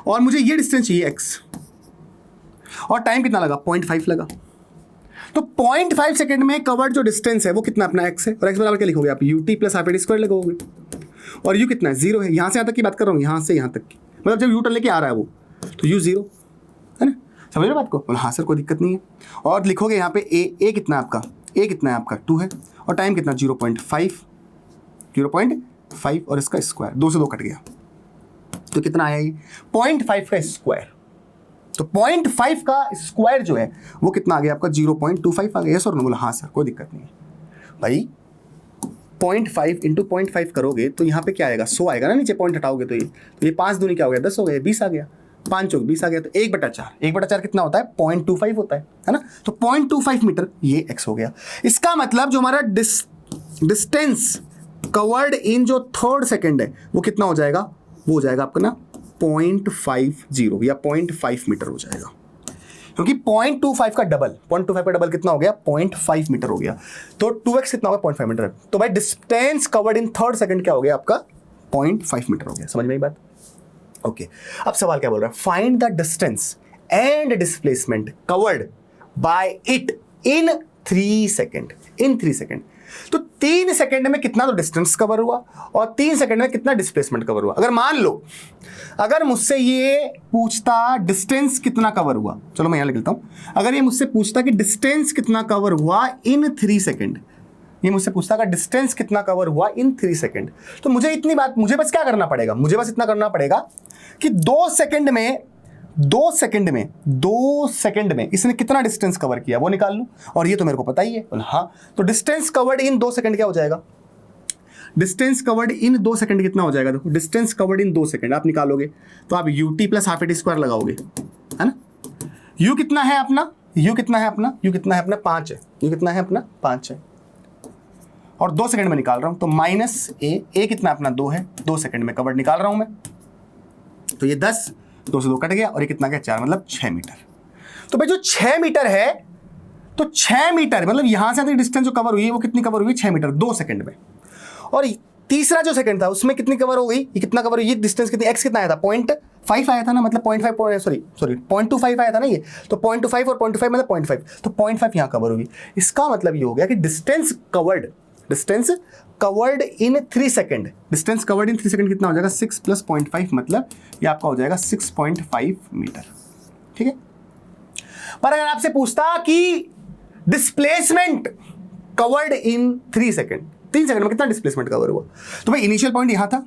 और मुझे ये डिस्टेंस चाहिए x, और टाइम कितना लगा, 0.5 लगा। तो 0.5 सेकंड में कवर्ड जो डिस्टेंस है वो कितना अपना x है, और x बराबर क्या लिखोगे आप, ut + हाफ स्क्वायर लगोगे, और u कितना है, 0 है। यहां से यहां तक की बात कर रहा हूं, यहां से यहां तक की, मतलब जब u टर्न लेके आ रहा है वो, तो u 0 है ना। समझ रहे बात को, हाँ सर कोई दिक्कत नहीं है। और लिखोगे यहाँ पे a कितना है आपका, a कितना है आपका 2 है, और टाइम कितना 0.5 और इसका स्क्वायर, 2 से 2 कट गया, तो कितना आया ये 0.5 का स्क्वायर। तो 0.5 का स्क्वायर जो है वो कितना आ गया आपका, 0.25 आ गया। सर ने बोला हाँ सर कोई दिक्कत नहीं भाई, 0.5 इंटू 0.5 करोगे तो यहाँ पे क्या आएगा, 100 आएगा ना, नीचे पॉइंट हटाओगे तो ये 5 दूनी क्या हो गया, 10 हो गया, 20 आ गया, 5 चौक 20 आ गया, तो 1/4 कितना होता है, 0.25 होता है ना। तो 0.25 मीटर ये x हो गया। इसका मतलब जो हमारा डिस्टेंस कवर्ड इन जो 3rd सेकंड है वो कितना हो जाएगा, वो हो जाएगा आपका ना 0.50 या 0.5 मीटर हो जाएगा, क्योंकि 0.25 का डबल, 0.25 का डबल कितना हो गया, 0.5 मीटर हो गया। तो 2x कितना होगा, 0.5 मीटर। तो भाई distance covered in 3rd second क्या हो गया आपका, 0.5 मीटर हो गया। समझ में आई बात। ओके, अब सवाल क्या बोल रहा है, find the distance and displacement covered by it in 3 second. तो 3 सेकंड में कितना तो डिस्टेंस कवर हुआ और 3 सेकंड में कितना डिस्प्लेसमेंट कवर हुआ। अगर मान लो अगर मुझसे ये पूछता डिस्टेंस कितना कवर हुआ, चलो मैं यहां लिख लेता हूं, अगर ये मुझसे पूछता कि डिस्टेंस कितना कवर हुआ इन 3 सेकंड, ये मुझसे पूछता अगर डिस्टेंस कितना कवर हुआ इन 3 सेकंड, तो मुझे इतनी बात, मुझे बस क्या करना पड़ेगा, मुझे बस इतना करना पड़ेगा कि 2 सेकंड में इसने कितना डिस्टेंस कवर किया वो निकाल लूं, और ये तो मेरे को पता ही है। हाँ, तो डिस्टेंस कवर्ड इन 2 सेकंड क्या हो जाएगा, डिस्टेंस कवर्ड इन 2 सेकंड कितना हो जाएगा, देखो डिस्टेंस कवर्ड इन 2 सेकंड आप निकालोगे तो आप ut plus half at square लगाओगे, है ना। u कितना है अपना, u कितना है अपना 5 है, u कितना है अपना 5 है, और 2 सेकंड में निकाल रहा हूं तो माइनस a कितना अपना 2 है, 2 सेकंड में कवर्ड निकाल रहा हूं मैं, तो ये 10, 2 से 2 कट गया और ये कितना गया 4, मतलब 6 मीटर। तो भाई जो 6 मीटर है, तो 6 मीटर मतलब यहां से डिस्टेंस जो कवर हुई है वो कितनी कवर हुई, 6 मीटर 2 सेकंड में। और तीसरा जो सेकंड था उसमें कितनी कवर हो गई, ये कितना कवर हुई, ये डिस्टेंस कितनी, x कितना आया था 0.5 आया था ना, मतलब 0.25 आया था ना ये, तो 0.25 और 0.5 मतलब 0.5, तो 0.5 यहां कवर हुई। इसका मतलब ये हो गया कि distance covered in 3 second, distance covered in 3 second कितना हो जाएगा 6 प्लस 0.5, मतलब ये आपका हो जाएगा 6.5 मीटर, ठीक है। पर अगर आपसे पूछता कि displacement covered in 3 second, 3 second में कितना डिस्प्लेसमेंट कवर हुआ, तो भाई इनिशियल पॉइंट यहां था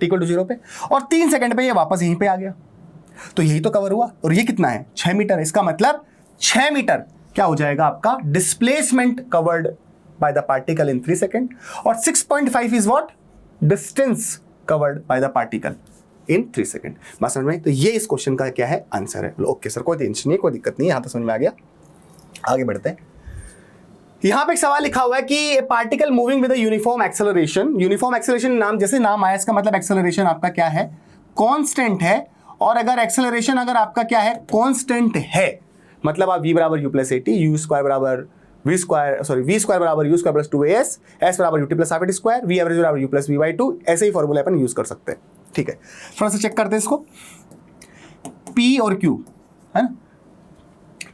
इक्वल टू 0 पे, और 3 सेकंड पे ये वापस यहीं पे आ गया, तो यही तो कवर हुआ, और ये कितना है 6 मीटर। इसका मतलब 6 मीटर क्या हो जाएगा आपका displacement covered by the particle in 3 seconds, और 6.5 is what distance covered by the particle in 3 seconds। बात समझ में, तो ये इस क्वेश्चन का क्या है आंसर है। ओके सर, कोई टेंशन नहीं, कोई दिक्कत नहीं, यहां तो समझ में आ गया। आगे बढ़ते हैं, यहां पे एक सवाल लिखा हुआ है कि particle moving with uniform acceleration, uniform acceleration नाम जैसे नाम आया, इसका मतलब एक्सेलरेशन आपका क्या है, कांस्टेंट है, और अगर एक्सेलरेशन अगर आपका क्या है कांस्टेंट है, मतलब आप v बराबर u plus eighty, v square बराबर u square plus 2as, s बराबर ut plus half at square, v average बराबर u प्लस v/2, ऐसे ही फॉर्मूला अपन यूज कर सकते हैं, ठीक है। थोड़ा सा चेक करते हैं इसको, p और q, है ना,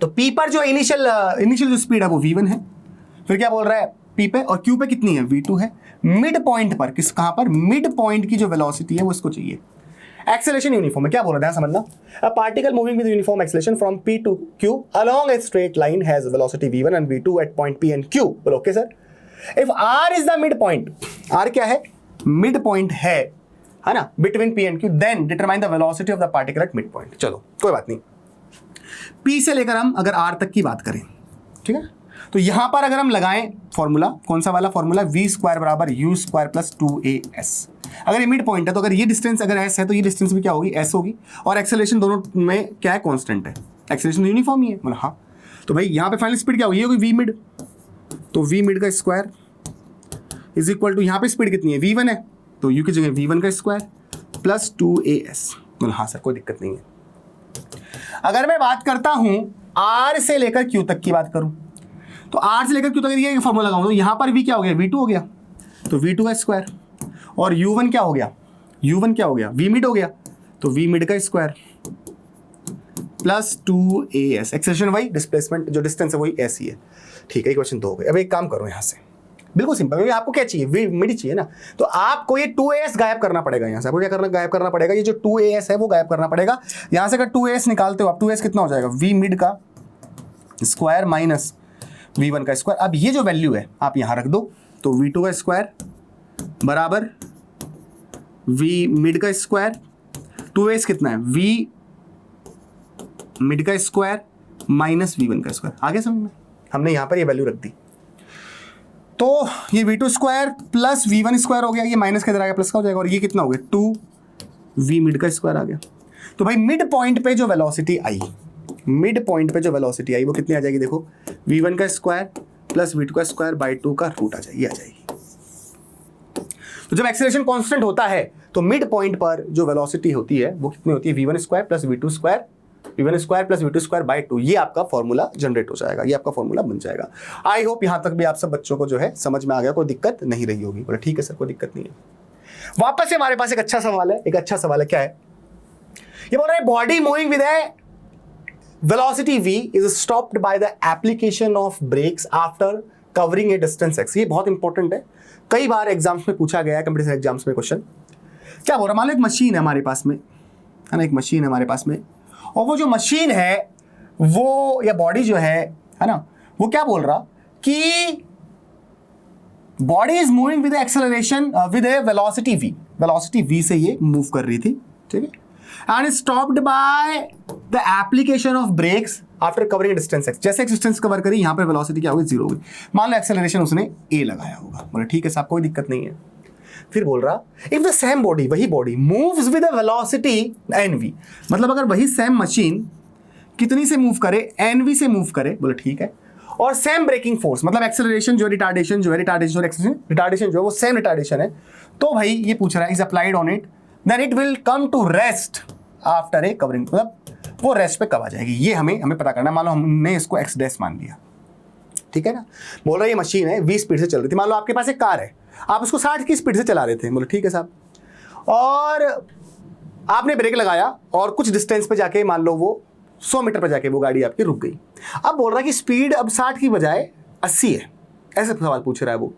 तो p पर जो इनिशियल जो स्पीड है वो v1 है, फिर क्या बोल रहा है p पे, और q पे कितनी है v2 है, मिड पॉइंट पर कहां पर, मिड पॉइंट की जो वेलोसिटी है वो इसको चाहिए। एक्सेलरेशन यूनिफॉर्म है, क्या बोल रहा है समझना, a particle moving with uniform acceleration from p to q along a straight line has velocity v1 and v2 at point p and q। बोलो okay sir, if r is the mid point, r क्या है मिड पॉइंट है ना, between p and q, then determine the velocity of the particle at mid point। चलो कोई बात नहीं, p से लेकर हम अगर r तक की बात करें, ठीक है, तो यहां पर अगर हम लगाएं फॉर्मूला, कौन सा वाला फॉर्मूला, v स्क्वायर बराबर u स्क्वायर प्लस 2as, अगर ये मिड पॉइंट है तो अगर ये डिस्टेंस अगर s है तो ये डिस्टेंस भी क्या होगी s होगी, और एक्सेलरेशन दोनों में क्या है कांस्टेंट है, एक्सेलरेशन यूनिफॉर्म ही है, मतलब हाँ, तो भाई यहाँ पे फाइनल स्पीड क्या होगी, ये होगी v मिड, तो v मिड का स्क्वायर इज इक्वल टू, यहाँ पे स्पीड कितनी है v1 है, तो u की जगह v1 का स्क्वायर प्लस 2as, मतलब हाँ सर कोई दिक्कत नहीं है। अगर मैं बात करता हूँ r से लेकर q तक की बात करूँ, तो r से लेकर q तक ये फॉर्मूला लगाऊं तो यहाँ पर v क्या हो गया, v2 हो गया, तो v2 का स्क्वायर, और u1 क्या हो गया, v मिड हो गया, तो v मिड का स्क्वायर प्लस 2as, एक्सेलरेशन वही, डिस्प्लेसमेंट जो डिस्टेंस है वही s ही है, ठीक है। क्वेश्चन 2 हो गए। अब एक काम करो यहाँ से, बिल्कुल सिंपल, आपको क्या चाहिए, v मिड चाहिए ना, तो आपको ये 2as गायब करना पड़ेगा, यहाँ से आपको क्या करना, गायब करना पड़ेगा, ये जो 2as है वो गायब करना पड़ेगा। यहाँ से अगर 2as निकालते हो आप, 2as कितना हो जाएगा, v मिड का स्क्वायर माइनस v1 का स्क्वायर। अब ये जो वैल्यू है आप यहाँ रख दो, तो v2 का स्क्वायर बराबर v मिड का स्क्वायर, 2as कितना है, v मिड का स्क्वायर माइनस v1 का स्क्वायर। आगे समझ में, हमने यहाँ पर ये वैल्यू रख दी, तो ये v2 square plus v1 square हो गया, ये माइनस का इधर आ गया प्लस का हो जाएगा, और ये कितना हो गया 2v मिड का स्क्वायर आ गया। तो भाई मिड पॉइंट पे जो वेलोसिटी आई, वो कितनी आ जाएगी, देखो v1 का स्क्वायर प्लस v2 का स्क्वायर बाई 2 का रूट आ जाएगी। तो जब एक्सेलरेशन कांस्टेंट होता है तो मिड पॉइंट पर जो वेलोसिटी होती है वो कितनी होती है, v1 square plus v2 square by 2, ये आपका फॉर्मूला जनरेट हो जाएगा, ये आपका फॉर्मूला बन जाएगा। आई होप यहां तक भी आप सब बच्चों को जो है समझ में आ गया, कोई दिक्कत नहीं रही होगी। बोले ठीक है सर कोई दिक्कत नहीं है। वापस से हमारे पास एक अच्छा सवाल है, क्या है ये बोल रहा है, body moving with A velocity v is stopped by the application of brakes after covering A distance x, ये बहुत इंपॉर्टेंट है, कई बार एग्जाम्स में पूछा गया है, कंप्यूटर एग्जाम्स में क्वेश्चन। क्या बोल रहा, मान लो एक मशीन है हमारे पास में, है ना, एक मशीन है हमारे पास में, और वो जो मशीन है वो या बॉडी जो है ना, वो क्या बोल रहा कि body is moving with acceleration with a velocity v, velocity v से ये मूव कर रही थी, ठीक है, and stopped by the application of brakes after covering distance x, जैसे डिस्टेंस कवर करी यहाँ पे वेलोसिटी क्या होगी, 0 होगी। मान लो एक्सेलरेशन उसने a लगाया होगा, बोले ठीक है साहब कोई दिक्कत नहीं है। फिर बोल रहा इफ द सेम बॉडी, वही body moves with a velocity nv, मतलब अगर वही सेम मशीन कितनी से मूव करे, nv से मूव करे, बोले ठीक है, और सेम ब्रेकिंग फोर्स, मतलब एक्सेलरेशन जो रिटार्डेशन जो है, रिटार्डेशन जो है वो सेम रिटार्डेशन है, तो भाई ये पूछ रहा है is applied on it then it will come to rest after a covering, मतलब वो रेस्ट पे कब आ जाएगी, ये हमें पता करना है। मान लो हमने इसको एक्स डैश मान लिया, ठीक है ना, बोल रहा है ये मशीन है 20 स्पीड से चल रही थी, मान लो आपके पास एक कार है, आप उसको 60 की स्पीड से चला रहे थे, बोले ठीक है साहब, और आपने ब्रेक लगाया और कुछ डिस्टेंस पे जाके मान लो वो 100 मीटर पर जाके वो गाड़ी आपकी रुक गई। अब बोल रहा है कि स्पीड अब 60 की बजाय 80 है, ऐसे सवाल पूछ रहा है वो,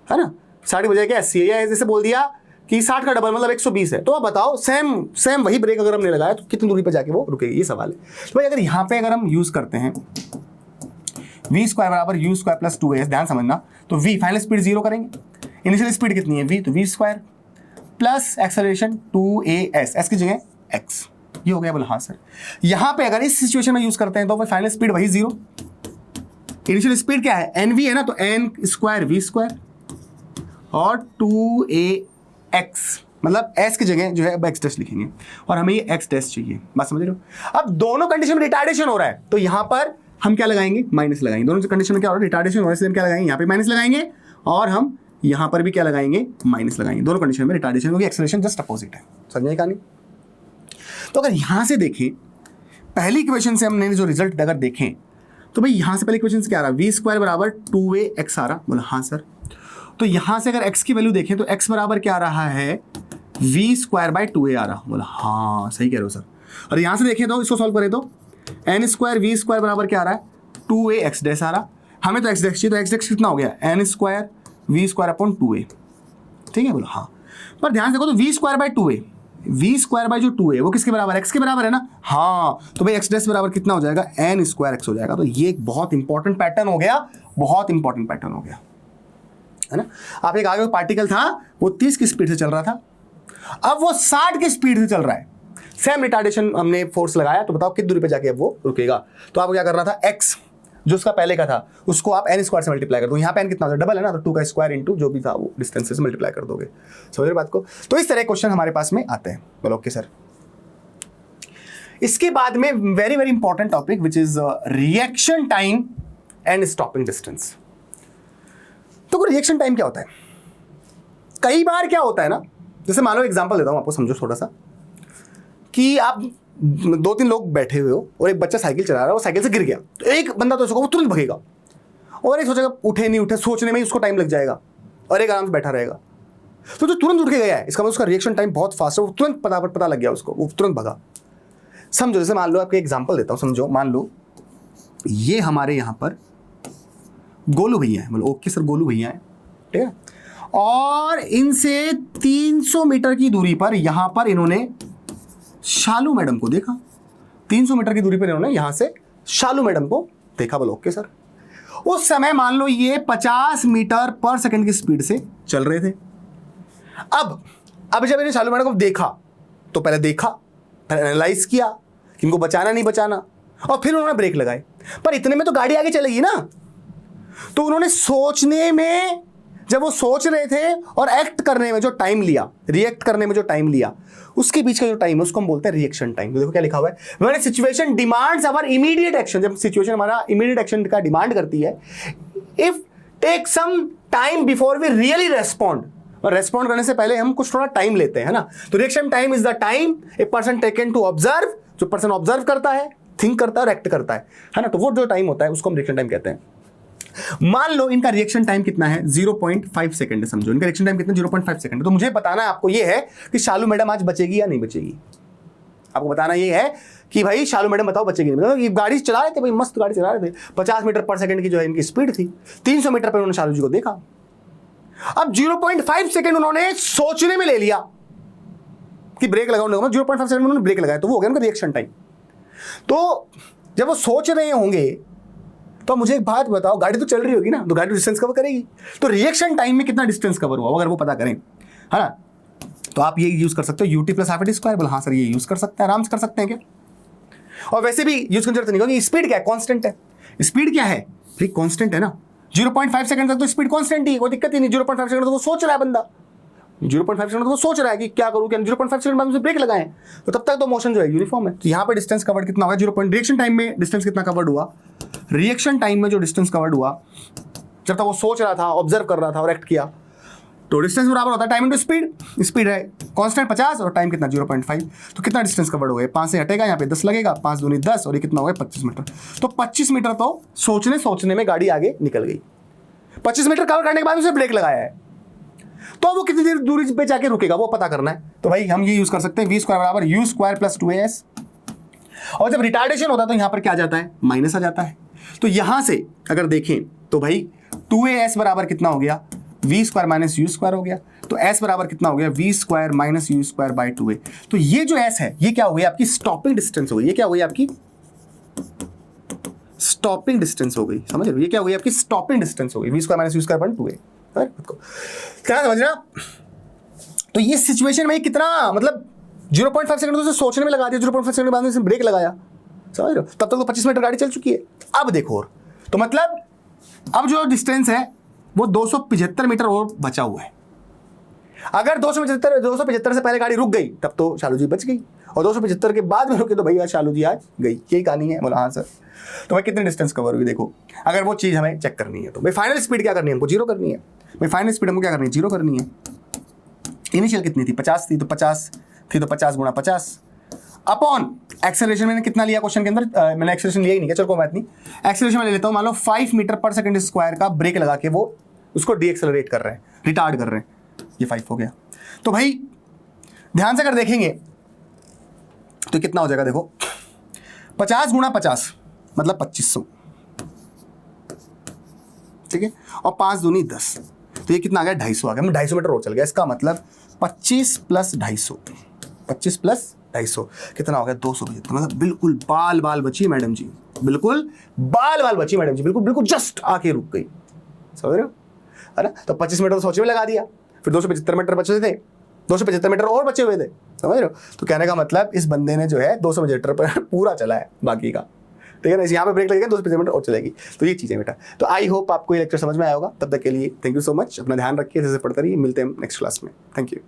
है ना, 60 की बजाय क्या 80 है, या जैसे बोल दिया कि 60 का डबल मतलब 120 है, तो आप बताओ सेम वही ब्रेक अगर हमने लगाया तो कितनी दूरी पर जाके वो रुकेगी, ये सवाल है। तो भाई अगर यहाँ पे अगर हम यूज करते हैं v स्क्वायर बराबर u स्क्वायर प्लस 2as, ध्यान समझना, तो v फाइनल स्पीड 0 करेंगे, इनिशियल स्पीड कितनी है v, तो v square plus acceleration 2as, s की जगह x, ये हो गया। बोला हाँ सर, यहां पे अगर इस सिचुएशन में यूज करते हैं तो फाइनल स्पीड वही 0, इनिशियल स्पीड क्या है nv है ना, तो n स्क्वायर v स्क्वायर और 2ax, मतलब s की जगह जो है अब x डैश लिखेंगे और हमें ये x डैश चाहिए, बात समझ रहे हो। अब दोनों कंडीशन में रिटार्डेशन हो रहा है तो यहां पर हम क्या लगाएंगे, माइनस लगाएंगे, दोनों कंडीशन में क्या हो रहा है, रिटार्डेशन हो रहा है, इसलिए हम क्या लगाएंगे, यहाँ पे माइनस लगाएंगे और हम यहां पर भी क्या लगाएंगे, माइनस लगाएंगे, दोनों कंडीशन में रिटार्डेशन, क्योंकि एक्सेलरेशन जस्ट अपोजिट है, समझे कहानी। तो अगर यहां से देखें, पहली इक्वेशन से हमने जो रिजल्ट अगर देखें तो भाई यहां से पहले इक्वेशन से क्या आ रहा है, v स्क्वायर बराबर 2ax आ रहा, बोला हाँ सर, तो यहां से अगर x की वैल्यू देखें तो x बराबर क्या आ रहा है, v स्क्वायर बाय 2a आ रहा, बोला हाँ सही कह रहे हो सर। और यहां से देखें तो इसको सॉल्व करें तो n स्क्वायर v स्क्वायर बराबर क्या आ रहा है, 2ax डैश आ रहा, हमें तो x डैश चाहिए, तो x डैश कितना हो गया, n square v square upon 2a, ठीक है, बोला हाँ। पर ध्यान से देखो तो v square by 2a, v square by जो 2 है वो किसके बराबर है, x के बराबर है ना, हाँ, तो भाई x डैश बराबर कितना हो जाएगा, n स्क्वायर x हो जाएगा। तो ये एक बहुत इंपॉर्टेंट पैटर्न हो गया, बहुत इंपॉर्टेंट पैटर्न हो गया, है ना। आप एक आगे पार्टिकल था वो 30 की स्पीड से चल रहा था, अब वो 60 की स्पीड से चल रहा है, सेम रिटार्डेशन हमने फोर्स लगाया, तो बताओ कितनी दूरी पे जाके अब वो रुकेगा। तो आपको क्या करना था, x जो उसका पहले का था उसको आप n स्क्वायर से मल्टीप्लाई कर दो, यहाँ पे n कितना होता है, डबल है ना, तो 2 का स्क्वायर इंटू जो भी था वो डिस्टेंस से मल्टीप्लाई कर दोगे, समझ रहे बात को। तो इस तरह क्वेश्चन हमारे पास में आते हैं, बोलो ओके सर। इसके बाद में very very important topic which is reaction time and stopping distance. तो रिएक्शन टाइम क्या होता है, कई बार क्या होता है ना, जैसे मान लो एग्जांपल देता हूं आपको, समझो थोड़ा सा, कि आप 2-3 लोग बैठे हुए हो और एक बच्चा साइकिल चला रहा है, वो साइकिल से गिर गया, तो एक बंदा तो वो तुरंत भगेगा और एक सोचेगा उठे नहीं उठे, सोचने में ही उसको टाइम लग जाएगा, और एक आराम से बैठा रहेगा। तो जो तुरंत उठ के गया है इसका मतलब उसका रिएक्शन टाइम बहुत फास्ट है, वो तुरंत पता लग गया उसको, वो तुरंत भगा। समझो, जैसे मान लो आपको एग्जाम्पल देता हूँ, समझो मान लो ये हमारे यहाँ पर गोलू भैया है, बोलो ओके सर गोलू भैया है, ठीक है, और इनसे 300 मीटर की दूरी पर यहां पर इन्होंने शालू मैडम को देखा, 300 मीटर की दूरी पर इन्होंने यहां से शालू मैडम को देखा, बोलो ओके सर। उस समय मान लो ये 50 मीटर पर सेकंड की स्पीड से चल रहे थे। अब जब इन्हें शालू मैडम को देखा तो पहले देखा, फिर एनालाइज किया कि इनको बचाना नहीं बचाना, और फिर उन्होंने ब्रेक लगाए, पर इतने में तो गाड़ी आगे चलेगी ना, तो उन्होंने सोचने में, जब वो सोच रहे थे और एक्ट करने में जो टाइम लिया, रिएक्ट करने में जो टाइम लिया, उसके बीच का जो टाइम है उसको हम बोलते हैं रिएक्शन टाइम। तो देखो क्या लिखा हुआ है, when situation demands our immediate action, जब सिचुएशन हमारा इमीडिएट एक्शन का डिमांड करती है, if take some time before we really respond, और रेस्पॉन्ड करने से पहले हम कुछ थोड़ा टाइम लेते हैं, है ना। तो reaction time is the time a person taken to observe, जो पर्सन ऑब्जर्व करता है, थिंक करता है और एक्ट करता है ना, तो वो जो टाइम होता है उसको हम रिएक्शन टाइम कहते हैं। मान लो इनका रिएक्शन टाइम कितना है, 0.5 सेकंड है, समझो इनका रिएक्शन टाइम कितना 0.5 सेकंड है। तो मुझे बताना है आपको ये है कि शालू मैडम आज बचेगी या नहीं बचेगी, आपको बताना ये है कि भाई शालू मैडम बताओ बच्चे की मतलब ये गाड़ी चला रहे थे भाई, मस्त गाड़ी चला रहे थे, 50 मीटर पर सेकंड की जो है इनकी स्पीड थी, 300 मीटर पर उन्होंने शालू जी को देखा। अब 0.5 सेकंड उन्होंने सोचने में ले लिया कि ब्रेक लगाऊंगा, 0.5 सेकंड उन्होंने ब्रेक लगाया, तो वो हो गया उनका रिएक्शन टाइम। तो जब वो सोच रहे होंगे तो मुझे एक बात बताओ, गाड़ी तो चल रही होगी ना, तो गाड़ी डिस्टेंस कवर करेगी, तो रिएक्शन टाइम में कितना डिस्टेंस कवर हुआ अगर वो पता करें, है ना। तो आप ये यूज कर सकते हो UT plus half A T square. बोला हाँ सर ये यूज कर सकते हैं, आराम से कर सकते हैं क्या। और वैसे भी यूज करने जरूरत नहीं होगी, स्पीड क्या है, कांस्टेंट है। स्पीड क्या है भाई, कांस्टेंट है ना। 0.5 सेकंड तक तो स्पीड कांस्टेंट ही, कोई दिक्कत ही नहीं। 0.5 सेकंड तो वो सोच रहा है बंदा, 0.5 सेकंड तो वो सोच रहा है कि क्या करूं, क्या 0.5 सेकंड बाद ब्रेक लगाएं, तो तब तक तो मोशन जो है यूनिफॉर्म है। तो यहाँ पे डिस्टेंस कवर्ड कितना होगा, 0. रिएक्शन टाइम में डिस्टेंस कितना कवर्ड हुआ, रिएक्शन टाइम में जो डिस्टेंस कवर्ड हुआ जब तक वो सोच रहा था, ऑब्जर्व कर रहा था और एक्ट किया, तो डिस्टेंस बराबर होता है टाइम इनटू स्पीड। स्पीड है कांस्टेंट 50 और टाइम कितना 0.5, तो कितना डिस्टेंस कवर्ड हो गया, 5 से हटेगा, यहाँ पे 10 लगेगा, 5 दूनी 10 और ये कितना हो गया 25 मीटर। तो 25 मीटर तो सोचने में गाड़ी आगे निकल गई। 25 मीटर कवर करने के बाद उसे ब्रेक लगाया है, तो वो कितनी देर दूरी पे जाके रुकेगा वो पता करना है। तो भाई हम ये यूज कर सकते हैं, v स्क्वायर बराबर u स्क्वायर प्लस 2as। और जब रिटार्डेशन होता है तो यहां पर क्या आ जाता है, माइनस आ जाता है। तो यहां से अगर देखें तो भाई 2as बराबर कितना हो गया, v square minus u square हो गया। तो s बराबर कितना हो गया, v square minus u square by 2a। तो ये जो s है ये क्या हो गई आपकी स्टॉपिंग डिस्टेंस हो गई, ये क्या हो गई आपकी स्टॉपिंग डिस्टेंस हो गई, समझ रहे हो, ये क्या हो गई आपकी स्टॉपिंग डिस्टेंस हो गई, v square minus u square by 2a। क्या समझना। तो ये सिचुएशन में कितना मतलब 0.5 सेकंड तो उसे सोचने में लगा दिया, 0.5 सेकंड बाद में ब्रेक लगाया, समझ रहे हो, तब तक तो 25 मीटर गाड़ी चल चुकी है। अब देखो और तो मतलब अब जो डिस्टेंस है वो 275 मीटर और बचा हुआ है। अगर 275 से पहले गाड़ी रुक गई तब तो शालू जी बच गई, और 275 के बाद में रुके तो भैया शालू जी आज गई, यही कहानी है। बोला हाँ सर। तो भाई कितनी डिस्टेंस कवर हुई देखो, अगर वो चीज़ हमें चेक करनी है तो भाई फाइनल स्पीड क्या करनी है, हमको 0 करनी है। भाई फाइनल स्पीड हमको क्या करनी है, 0 करनी है। इनिशियल कितनी थी, 50 थी, तो 50 थी तो 50 गुणा 50 अपॉन एक्सेलरेशन मैंने कितना लिया क्वेश्चन के अंदर, मैंने एक्सेलरेशन लिया ही नहीं, चलो कोई बात नहीं, एक्सेलरेशन में ले लेता हूँ। मान लो 5 मीटर पर सेकंड स्क्वायर का ब्रेक लगा के वो उसको डीएक्सेलरेट कर रहे हैं, रिटार्ड कर रहे हैं, ये 5 हो गया। तो भाई ध्यान से अगर देखेंगे तो कितना हो जाएगा देखो, 50 गुणा 50 मतलब 2500, ठीक है, और 5 दूनी 10, तो ये कितना आ गया 250 आ गया, 250 मीटर और चल गया। इसका मतलब 25 प्लस 250, 25 प्लस 250 कितना हो गया 275, मतलब बिल्कुल बाल बची मैडम जी, बिल्कुल बाल बची मैडम जी, बिल्कुल जस्ट आके रुक गई, समझ रहे हो, है ना। तो 25 मीटर तो सोचे में लगा दिया, फिर 275 मीटर बचे थे, 275 मीटर और बचे हुए थे, समझ रहे हो। तो कहने का मतलब इस बंदे ने जो है 275 पर पूरा चला है बाकी का, ठीक है ना। यहाँ पे ब्रेक लगेगा 275 मीटर और चलेगी। तो ये चीज़ें बेटा, तो आई होप आपको ये लेक्चर समझ में आया होगा। तब तक के लिए थैंक यू सो मच, अपना ध्यान रखिए, जैसे पढ़ते रहिए, मिलते हैं नेक्स्ट क्लास में, थैंक यू।